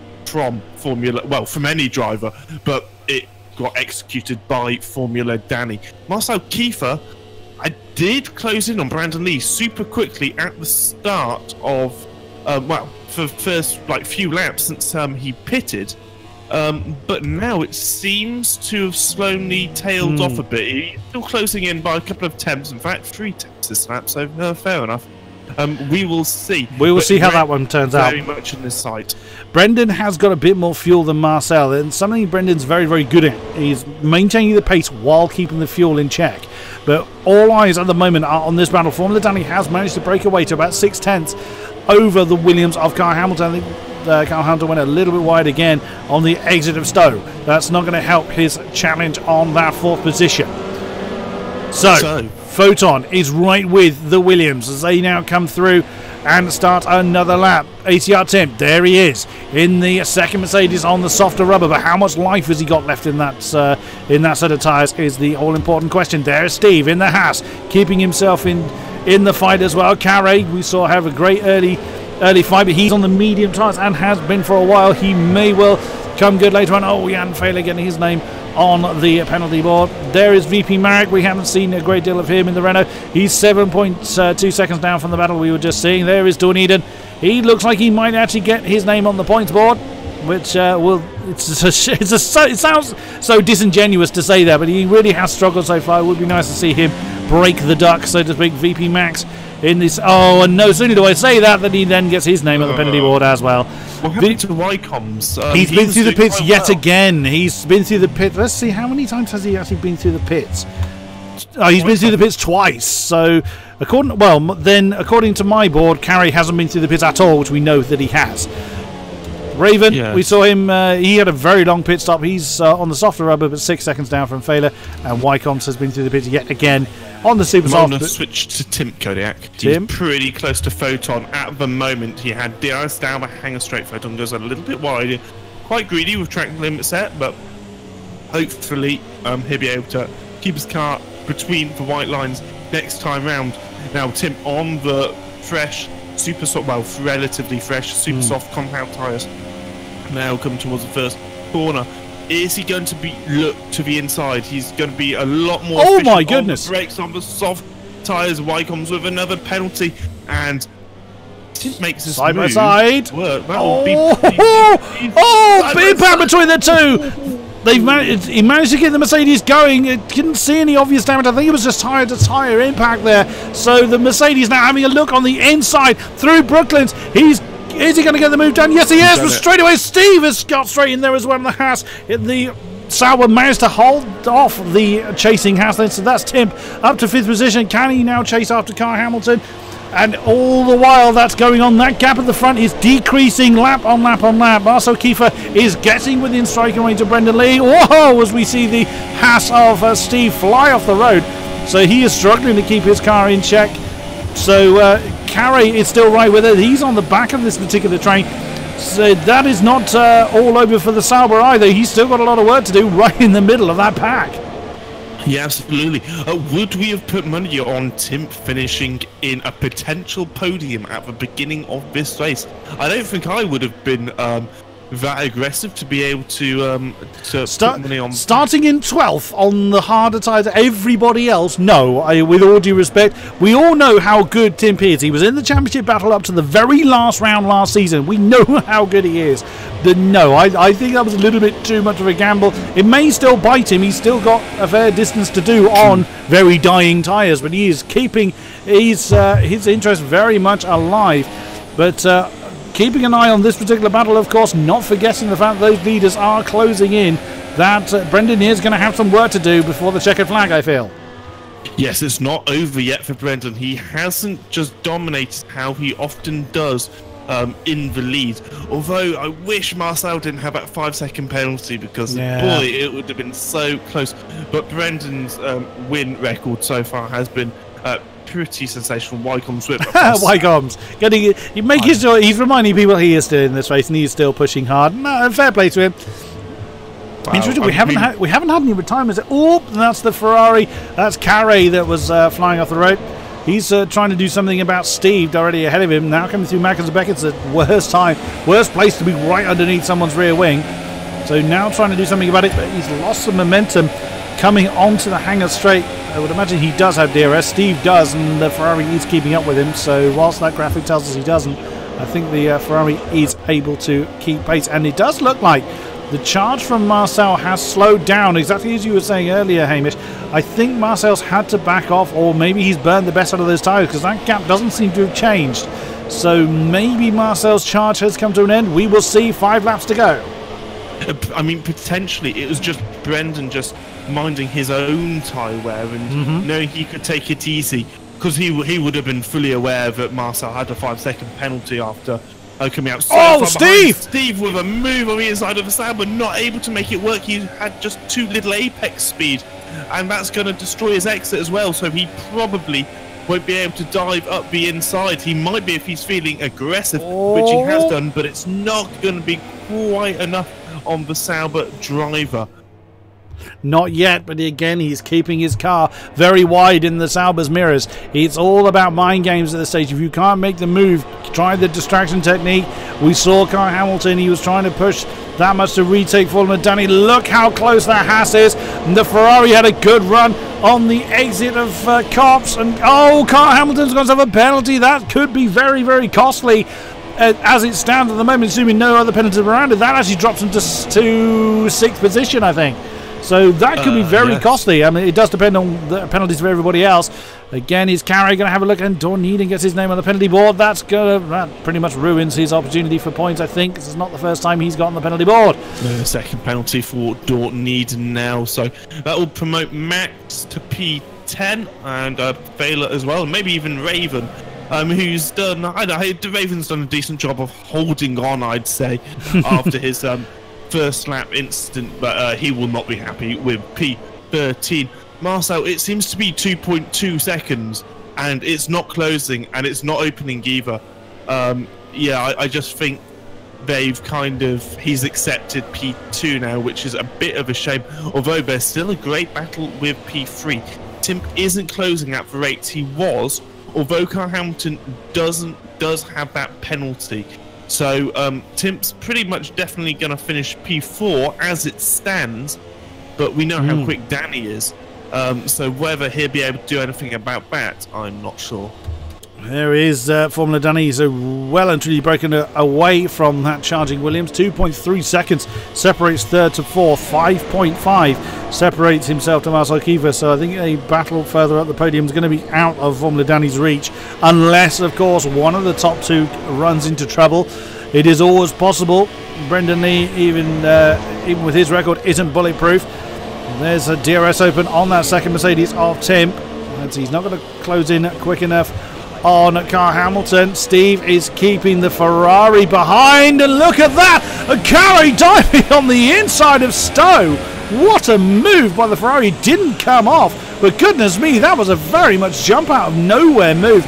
Formula, well, from any driver, but it got executed by Formula Danny. Marcel Kiefer, I did close in on Brandon Lee super quickly at the start of, for the first few laps since he pitted, but now it seems to have slowly tailed off a bit. He's still closing in by a couple of tenths, in fact 3 tenths this lap, so fair enough. We will see. We will see how that one turns out. Very much in this sight. Brendan has got a bit more fuel than Marcel, and something Brendan's very, very good at is maintaining the pace while keeping the fuel in check. But all eyes at the moment are on this battle. Formula Danny has managed to break away to about 6 tenths over the Williams of Kyle Hamilton. I think Kyle Hamilton went a little bit wide again on the exit of Stowe. That's not going to help his challenge on that 4th position. So Photon is right with the Williams as they now come through and start another lap. ATR Tim, there he is in the second Mercedes on the softer rubber, but how much life has he got left in that set of tyres is the all-important question. There's Steve in the Haas, keeping himself in the fight as well. Carey, we saw have a great early fight, but he's on the medium tyres and has been for a while. He may well come good later on. Oh, Jan Failer getting his name on the penalty board. There is VP Marek. We haven't seen a great deal of him in the Renault. He's 7.2 seconds down from the battle we were just seeing. There is Dawn Eden. He looks like he might actually get his name on the points board, which it sounds so disingenuous to say that, but he really has struggled so far. It would be nice to see him break the duck, so to speak. VP Max in this. Oh, and no sooner do I say that than he then gets his name on the penalty board as well. What happened to Wycombs? He's been through the pits yet again. He's been through the pits. Let's see, how many times has he actually been through the pits? He's been through the pits twice. So, according to my board, Carey hasn't been through the pits at all, which we know that he has. Raven, yes. We saw him, he had a very long pit stop. He's on the softer rubber, but 6 seconds down from Failer. And Wycombs has been through the pits yet again on the super soft. I'm going to switch to King-Kodiak. He's pretty close to Photon at the moment. He had DRS down, but hanger straight. Photon goes a little bit wide. Quite greedy with track limit set, but hopefully he'll be able to keep his car between the white lines next time round. Now, Tim on the fresh, super soft, well, relatively fresh, super soft compound tyres. Now come towards the first corner. Is he going to be look to the inside? He's going to be a lot more. Oh my goodness! On the brakes on the soft tyres. Wycombs with another penalty, and Tim makes this side move by side. Work. That impact between the two. He managed to get the Mercedes going. It didn't see any obvious damage. I think it was just tyre to tyre impact there. So the Mercedes now having a look on the inside through Brooklands. Is he going to get the move done? Yes, he is. But straight away, Steve has got straight in there as well in the Haas. The Sauber managed to hold off the chasing Haas then. So that's Tim up to 5th position. Can he now chase after Kyle Hamilton? And all the while that's going on, that gap at the front is decreasing lap on lap on lap. Marcel Kiefer is getting within striking range of Brendan Lee. Whoa, as we see the Haas of Steve fly off the road. So he is struggling to keep his car in check. So Carey is still right with it. He's on the back of this particular train. So that is not all over for the Sauber either. He's still got a lot of work to do right in the middle of that pack. Yeah, absolutely. Would we have put money on Tim finishing in a potential podium at the beginning of this race? I don't think I would have been that aggressive to be able to put money on. Starting in 12th on the harder tyres, everybody else, no, with all due respect, we all know how good Tim is. He was in the championship battle up to the very last round last season. We know how good he is. No, I think that was a little bit too much of a gamble. It may still bite him. He's still got a fair distance to do on very dying tyres, but he is keeping his interest very much alive. But keeping an eye on this particular battle, of course, not forgetting the fact those leaders are closing in, that Brendan is going to have some work to do before the checkered flag, I feel. Yes, it's not over yet for Brendan. He hasn't just dominated how he often does in the lead. Although I wish Marcel didn't have that 5-second penalty, because boy, it would have been so close. But Brendan's win record so far has been pretty sensational. Wycombe's whip. Wycombe's he's reminding people he is still in this race and he is still pushing hard. No, fair play to him. Wow. Interesting. We haven't had any retirements. Oh, that's the Ferrari. That's Carey that was flying off the road. He's trying to do something about Steve already ahead of him. Now coming through Mackens and Beckett's the worst place to be right underneath someone's rear wing. So now trying to do something about it, but he's lost some momentum coming onto the hangar straight. I would imagine he does have DRS. Steve does, and the Ferrari is keeping up with him. So whilst that graphic tells us he doesn't, I think the Ferrari is able to keep pace. And it does look like the charge from Marcel has slowed down, exactly as you were saying earlier, Hamish. I think Marcel's had to back off, or maybe he's burned the best out of those tyres, because that gap doesn't seem to have changed. So maybe Marcel's charge has come to an end. We will see 5 laps to go. I mean, potentially it was just Brendan just minding his own tyre wear and knowing he could take it easy, because he would have been fully aware that Marcel had a 5-second penalty after coming out. Oh, Steve! Steve with a move on the inside of the sand, but not able to make it work. He had just too little apex speed, and that's going to destroy his exit as well. So he probably won't be able to dive up the inside. He might be if he's feeling aggressive, which he has done, but it's not going to be quite enough on the Sauber driver. Not yet, but again, he's keeping his car very wide in the Sauber's mirrors. It's all about mind games at this stage. If you can't make the move, try the distraction technique. We saw Kyle Hamilton, he was trying to push that much to retake Formula Danny. Look how close that Haas is. And the Ferrari had a good run on the exit of Cops. And Kyle Hamilton's going to have a penalty. That could be very, very costly. As it stands at the moment, assuming no other penalties around it, that actually drops him to 6th position, I think. So that could be very costly. I mean, it does depend on the penalties for everybody else. Again, is Carey going to have a look? And Dorneeden gets his name on the penalty board. That pretty much ruins his opportunity for points, I think. This is not the first time he's got on the penalty board. The second penalty for Dorneeden now. So that will promote Max to P10 and Baylor as well. And maybe even Raven, who's done... Raven's done a decent job of holding on, I'd say, after his... first lap incident, but he will not be happy with P13. Marcel, it seems to be 2.2 seconds, and it's not closing, and it's not opening either. I just think he's accepted P2 now, which is a bit of a shame, although there's still a great battle with P3. Tim isn't closing at the rates he was, although Kyle Hamilton does have that penalty. So Tim's pretty much definitely going to finish P4 as it stands, but we know how quick Danny is. So whether he'll be able to do anything about that, I'm not sure. There is Formula Danny. He's well and truly broken away from that charging Williams. 2.3 seconds separates 3rd to 4th. 5.5 separates himself to Marcel Kiefer. So I think a battle further up the podium is going to be out of Formula Danny's reach, unless, of course, one of the top 2 runs into trouble. It is always possible. Brendan Lee, even with his record, isn't bulletproof. There's a DRS open on that second Mercedes of Tim. He's not going to close in quick enough on Kyle Hamilton. Steve is keeping the Ferrari behind, and look at that! A Carey diving on the inside of Stowe. What a move by the Ferrari. Didn't come off, but goodness me, that was a very much jump out of nowhere move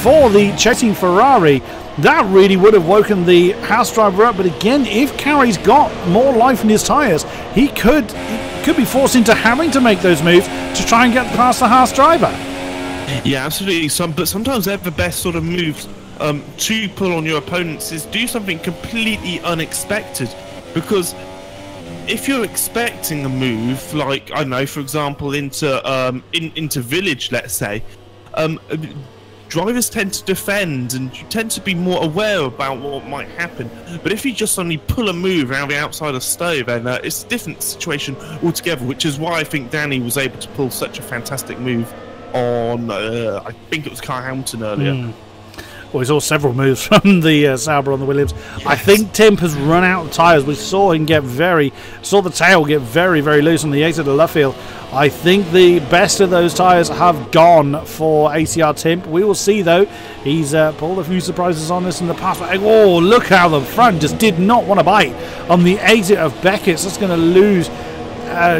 for the chasing Ferrari. That really would have woken the Haas driver up, but again, if Carey's got more life in his tyres, he could be forced into having to make those moves to try and get past the Haas driver. Yeah, absolutely. But sometimes they're the best sort of moves to pull on your opponents is do something completely unexpected, because if you're expecting a move like, I don't know, for example, into village, let's say, drivers tend to defend and you tend to be more aware about what might happen. But if you just suddenly pull a move around the outside of Stowe, then it's a different situation altogether, which is why I think Danny was able to pull such a fantastic move on, I think it was Kyle Hamilton earlier. Well, we saw several moves from the Sauber on the Williams. Yes. I think Tim has run out of tyres. We saw him saw the tail get very, very loose on the exit of Luffield. I think the best of those tyres have gone for ACR Tim. We will see, though. He's pulled a few surprises on this in the past. Oh, look how the front just did not want to bite on the exit of Beckett's. That's going to lose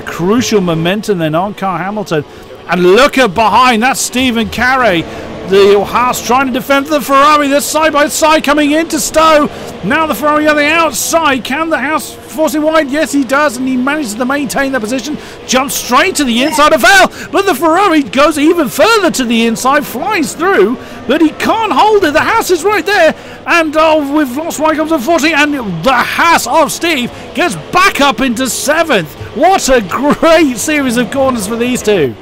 crucial momentum then on Kyle Hamilton. And look at behind, that's Stephen Carey. The Haas trying to defend the Ferrari. They're side by side coming into Stowe. Now the Ferrari on the outside. Can the Haas force it wide? Yes, he does, and he manages to maintain that position. Jumps straight to the inside of Val, but the Ferrari goes even further to the inside, flies through, but he can't hold it. The Haas is right there, and we've lost Wycombs unfortunately, and the Haas of Steve gets back up into 7th. What a great series of corners for these two.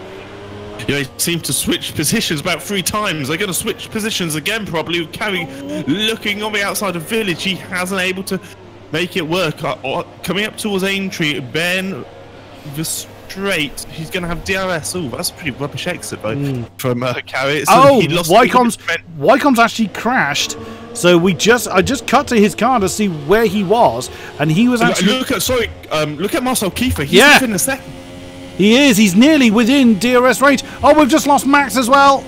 They seem to switch positions about 3 times. They're going to switch positions again, probably. Carey looking on the outside of Village. He hasn't able to make it work. Coming up towards Aintree, Ben the straight. He's going to have DRS. Oh, that's a pretty rubbish exit, though, from Carey. So Wycombs actually crashed. So I just cut to his car to see where he was, and he was actually... Look at Marcel Kiefer. He's within a second. He is. He's nearly within DRS range. Oh, we've just lost Max as well.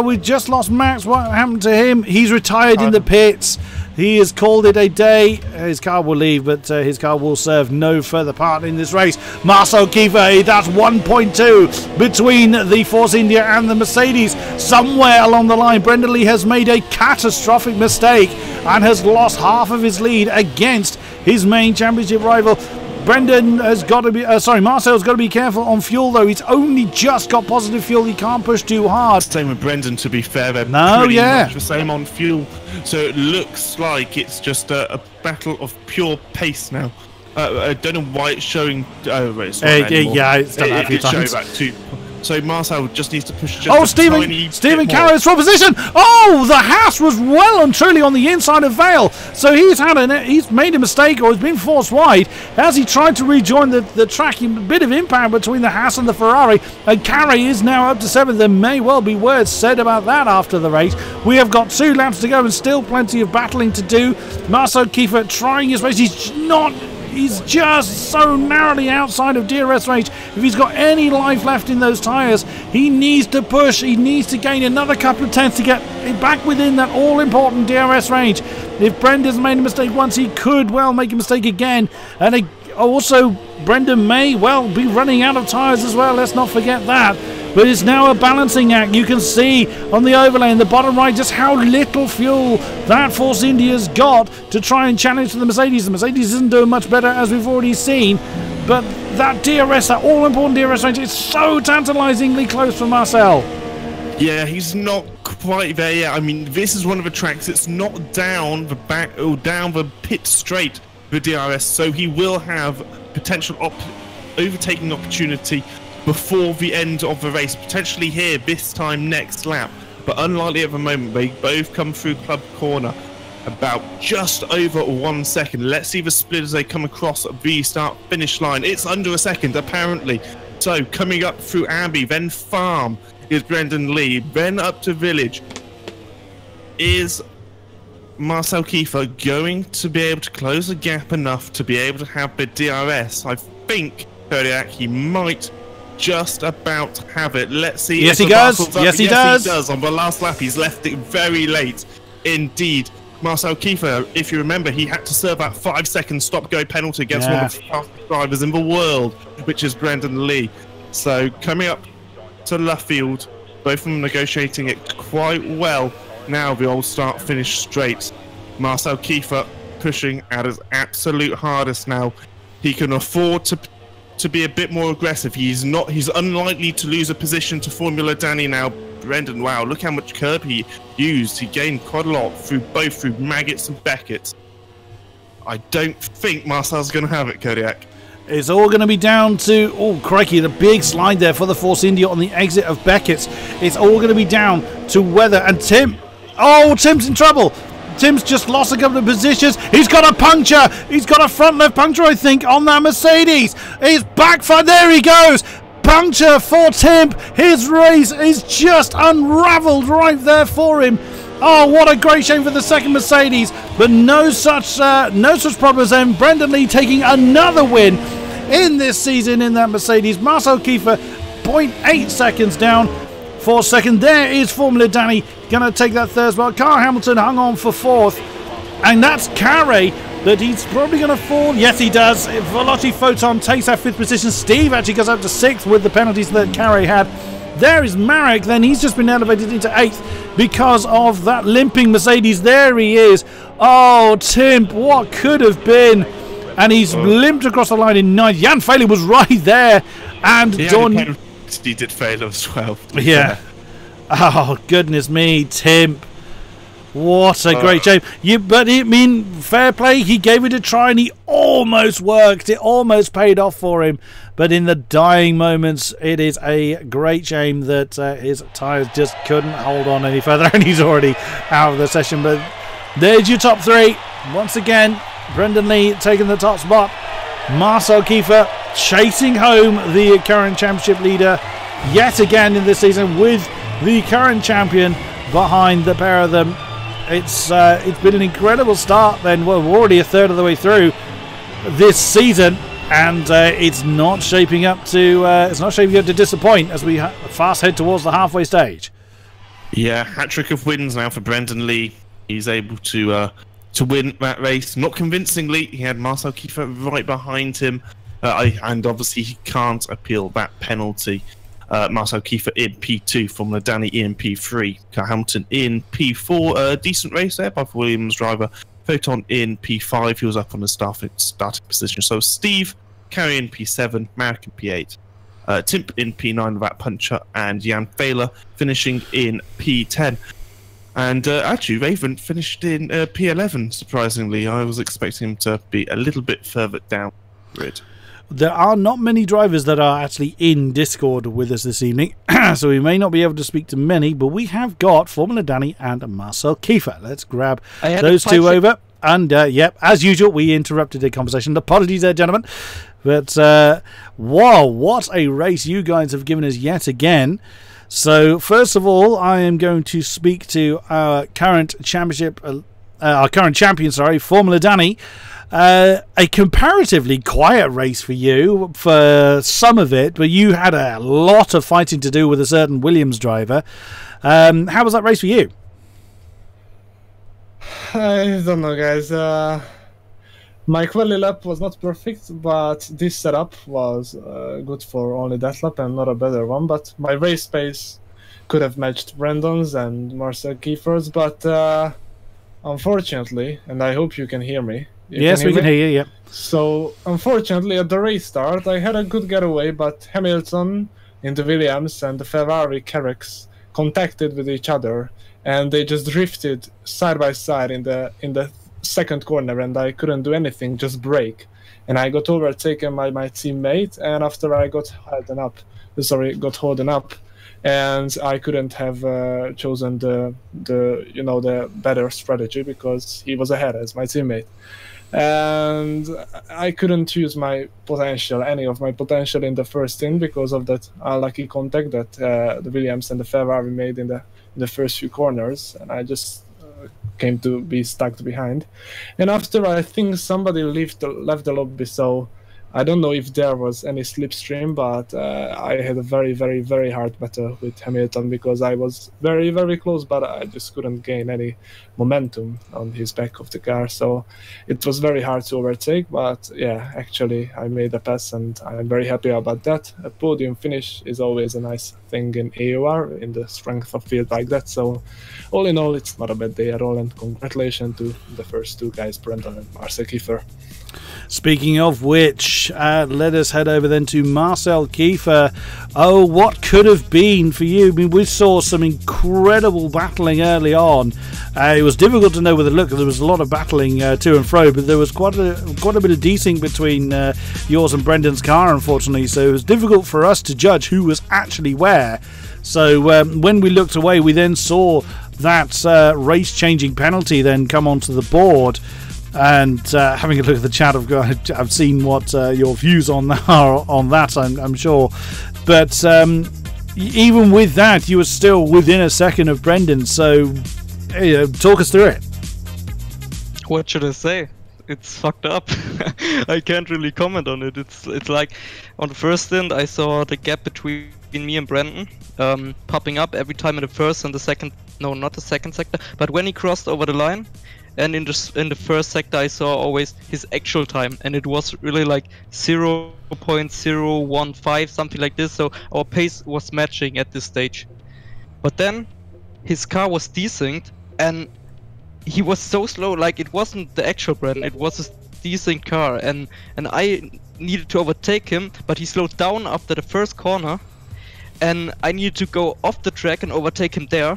We've just lost Max. What happened to him? He's retired in the pits. He has called it a day. His car will leave, but his car will serve no further part in this race. Marcel Kiefer, that's 1.2 between the Force India and the Mercedes. Somewhere along the line, Brendan Lee has made a catastrophic mistake and has lost half of his lead against his main championship rival. Brendan has got to be, Marcel's got to be careful on fuel, though. He's only just got positive fuel. He can't push too hard. Same with Brendan, to be fair. They're pretty much the same on fuel. So it looks like it's just a battle of pure pace now. I don't know why it's showing. It's not anymore. Yeah, it's done that a few times. Show back to, so Marcel just needs to push just Stephen Carey's from position. Oh, the Haas was well and truly on the inside of Vale. So he's made a mistake, or has been forced wide as he tried to rejoin the track. A bit of impact between the Haas and the Ferrari, and Carey is now up to 7th. There may well be words said about that after the race. We have got 2 laps to go and still plenty of battling to do. Marcel Kiefer trying his race. He's just so narrowly outside of DRS range. If he's got any life left in those tyres, he needs to push. He needs to gain another couple of tenths to get back within that all-important DRS range. If Brendan's made a mistake once, he could well make a mistake again. And also, Brendan may well be running out of tyres as well. Let's not forget that. But it's now a balancing act. You can see on the overlay in the bottom right just how little fuel that Force India's got to try and challenge the Mercedes. The Mercedes isn't doing much better, as we've already seen. But that DRS, that all-important DRS range, is so tantalisingly close for Marcel. Yeah, he's not quite there yet. I mean, this is one of the tracks. It's not down the back or down the pit straight for DRS, so he will have potential overtaking opportunity before the end of the race, potentially here this time next lap, but unlikely at the moment. They both come through club corner about just over 1 second. Let's see the split as they come across the start finish line. It's under a second apparently. So coming up through Abbey, then Farm is Brendan Lee, then up to Village. Is Marcel Kiefer going to be able to close the gap enough to be able to have the DRS? I think Kodiak, he might just about have it. Let's see. Yes, he does. Yes, he does. On the last lap, he's left it very late indeed. Marcel Kiefer, if you remember, he had to serve that 5-second stop-go penalty against one of the fastest drivers in the world, which is Brendan Lee. So coming up to Luffield, both of them negotiating it quite well. Now the old start-finish straight. Marcel Kiefer pushing at his absolute hardest now. He can afford to be a bit more aggressive. He's unlikely to lose a position to Formula Danny now, Brendan, wow, look how much curb he used. He gained quite a lot through Maggots and Beckett's. I don't think Marcel's going to have it, Kodiak. It's all going to be down to, oh crikey, the big slide there for the Force India on the exit of Beckett's. It's all going to be down to weather. And Tim, oh, Tim's in trouble. Tim's just lost a couple of positions. He's got a puncture. He's got a front left puncture, I think, on that Mercedes. It's backfired. There he goes. Puncture for Tim. His race is just unravelled right there for him. Oh, what a great shame for the second Mercedes, but no such problems then. Brendan Lee taking another win in this season in that Mercedes. Marcel Kiefer 0.8 seconds down for second. There is Formula Danny going to take that third spot. Carl Hamilton hung on for fourth, and that's Carey, but he's probably going to fall. Yes, he does. Veloci Photon takes that fifth position. Steve actually goes up to sixth with the penalties that Carey had. There is Marek, then he's just been elevated into 8th because of that limping Mercedes. There he is. Oh, Tim, what could have been? And he's limped across the line in 9th. Jan Failey was right there. And Dawn... He did fail as well. Yeah. Oh, goodness me, Tim. What a great shame. But I mean, fair play. He gave it a try and he almost worked. It almost paid off for him. But in the dying moments, it is a great shame that his tyres just couldn't hold on any further. And he's already out of the session. But there's your top 3. Once again, Brendan Lee taking the top spot. Marcel Kiefer chasing home the current championship leader yet again in this season with the current champion behind the pair of them. It's been an incredible start then. Well, we're already a third of the way through this season, and it's not shaping up to disappoint as we fast head towards the halfway stage. Yeah, hat-trick of wins now for Brendan Lee. He's able to win that race. Not convincingly, he had Marcel Kiefer right behind him, and obviously he can't appeal that penalty. Marcel Kiefer in P2, Formula Danny in P3, Carl Hamilton in P4. Decent race there by the Williams driver. Photon in P5, he was up on the starting position. So Steve, Carey in P7, Marek in P8, Timp in P9 with that puncher, and Jan Fehler finishing in P10. And actually, Raven finished in P11, surprisingly. I was expecting him to be a little bit further down the grid. There are not many drivers that are actually in Discord with us this evening, so we may not be able to speak to many, but we have got Formula Danny and Marcel Kiefer. Let's grab those two over. And, yep, as usual, we interrupted the conversation. Apologies there, gentlemen. But, wow, what a race you guys have given us yet again. So, first of all, I am going to speak to our current champion, Formula Danny. A comparatively quiet race for you for some of it, but you had a lot of fighting to do with a certain Williams driver. How was that race for you? I don't know, guys. My quali lap was not perfect, but this setup was good for only that lap and not a better one. But my race pace could have matched Brandon's and Marcel Kiefer's, but unfortunately, and I hope you can hear me. Yes, we can hear you, yeah. So, unfortunately, at the race start, I had a good getaway, but Hamilton in the Williams and the Ferrari Carracks contacted with each other, and they just drifted side by side in the second corner, and I couldn't do anything, just brake. And I got overtaken by my teammate, and after I got holden up, and I couldn't have chosen the better strategy because he was ahead as my teammate. And I couldn't use any of my potential in the first stint because of that unlucky contact that the Williams and the Ferrari made in the first few corners, and I just came to be stuck behind. And after, I think somebody left the lobby, so I don't know if there was any slipstream, but I had a very, very, very hard battle with Hamilton because I was very, very close, but I just couldn't gain any momentum on his back of the car. So it was very hard to overtake, but yeah, actually I made a pass and I'm very happy about that. A podium finish is always a nice thing in AOR, in the strength of field like that. So all in all, it's not a bad day at all, and congratulations to the first two guys, Brendan and Marcel Kiefer. Speaking of which, let us head over then to Marcel Kiefer. Oh, what could have been for you? I mean, we saw some incredible battling early on. It was difficult to know with the look. There was a lot of battling to and fro, but there was quite a bit of desync between yours and Brendan's car, unfortunately. So it was difficult for us to judge who was actually where. So when we looked away, we then saw that race-changing penalty then come onto the board. And having a look at the chat, I've seen what your views on that, I'm sure. But even with that, you were still within a second of Brendan. So, talk us through it. What should I say? It's fucked up. I can't really comment on it. It's like on the first stint, I saw the gap between me and Brendan popping up every time in the first and the second. No, not the second sector, but when he crossed over the line. And in the first sector I saw always his actual time, and it was really like 0.015, something like this, so our pace was matching at this stage. But then his car was desynced and he was so slow, like it wasn't the actual Brandon, it was a desynced car, and I needed to overtake him, but he slowed down after the first corner and I needed to go off the track and overtake him there.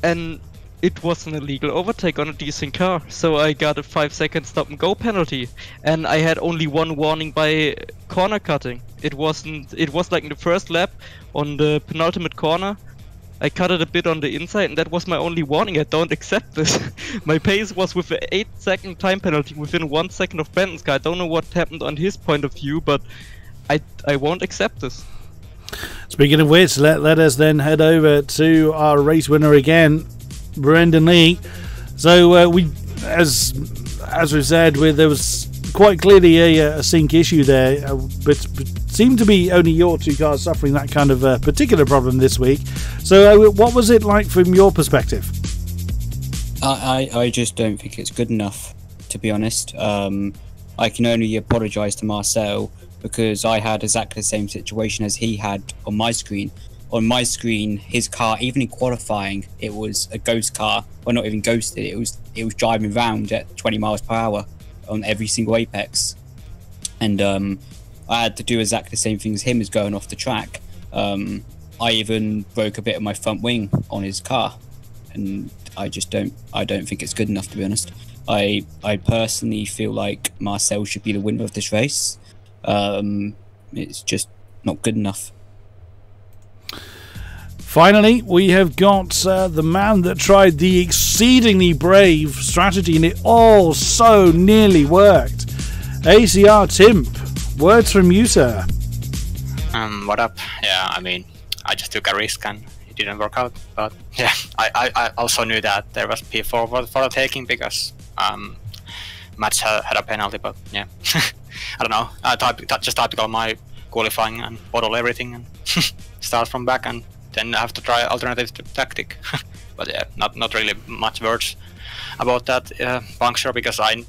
And it was an illegal overtake on a decent car, so I got a 5-second stop and go penalty, and I had only one warning by corner cutting. It was like in the first lap on the penultimate corner. I cut it a bit on the inside, and that was my only warning. I don't accept this. My pace was with an 8-second time penalty within 1 second of Benton's car. I don't know what happened on his point of view, but I won't accept this. Speaking of which, let us then head over to our race winner again, Brendan Lee. So we, as we've said, there was quite clearly a sync issue there, but seemed to be only your two cars suffering that kind of particular problem this week. So what was it like from your perspective? I just don't think it's good enough, to be honest. I can only apologise to Marcel because I had exactly the same situation as he had on my screen. On my screen, his car, even in qualifying, it was a ghost car. Well, not even ghosted. It was driving around at 20 miles per hour on every single apex. And I had to do exactly the same thing as him as going off the track. I even broke a bit of my front wing on his car, and I don't think it's good enough, to be honest. I personally feel like Marcel should be the winner of this race. It's just not good enough. Finally, we have got the man that tried the exceedingly brave strategy, and it all so nearly worked. ACR Timp, words from you, sir. What up? Yeah, I mean, I just took a risk and it didn't work out. But yeah, I also knew that there was P4 for the taking because Mats had a penalty. But yeah, I don't know. Just typical my qualifying and bottle everything and start from back, and then I have to try alternative tactic. But yeah, not really much words about that puncture, because I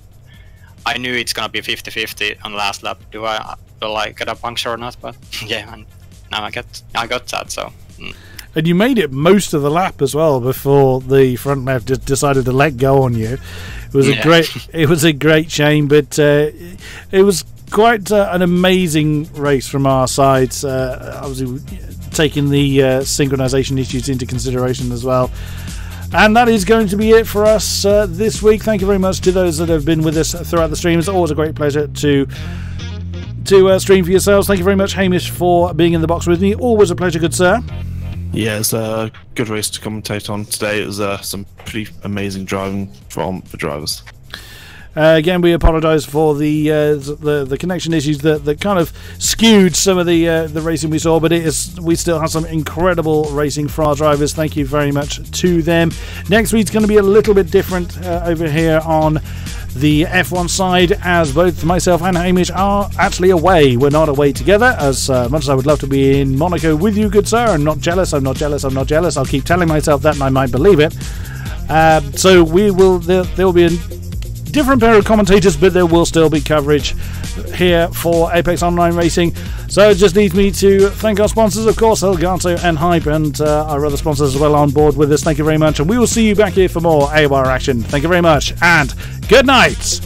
knew it's gonna be 50-50 on the last lap. Will I get a puncture or not? But yeah, and now I got that. So. And you made it most of the lap as well before the front left just decided to let go on you. It was a great shame, but it was quite an amazing race from our side. Obviously, taking the synchronization issues into consideration as well. And that is going to be it for us this week. Thank you very much to those that have been with us throughout the stream. It's always a great pleasure to stream for yourselves. Thank you very much, Hamish, for being in the box with me. Always a pleasure, good sir. Yeah, it's a good race to commentate on today. It was some pretty amazing driving from the drivers. Again, we apologise for the connection issues that kind of skewed some of the racing we saw, but we still have some incredible racing from our drivers. Thank you very much to them. Next week's going to be a little bit different over here on the F1 side, as both myself and Hamish are actually away. We're not away together, as much as I would love to be in Monaco with you, good sir. I'm not jealous. I'll keep telling myself that and I might believe it. So there will be a different pair of commentators, but there will still be coverage here for Apex Online Racing. So it just leaves me to thank our sponsors, of course, Elgato and Hype, and our other sponsors as well on board with us. Thank you very much, and we will see you back here for more AOR action. Thank you very much, and good night.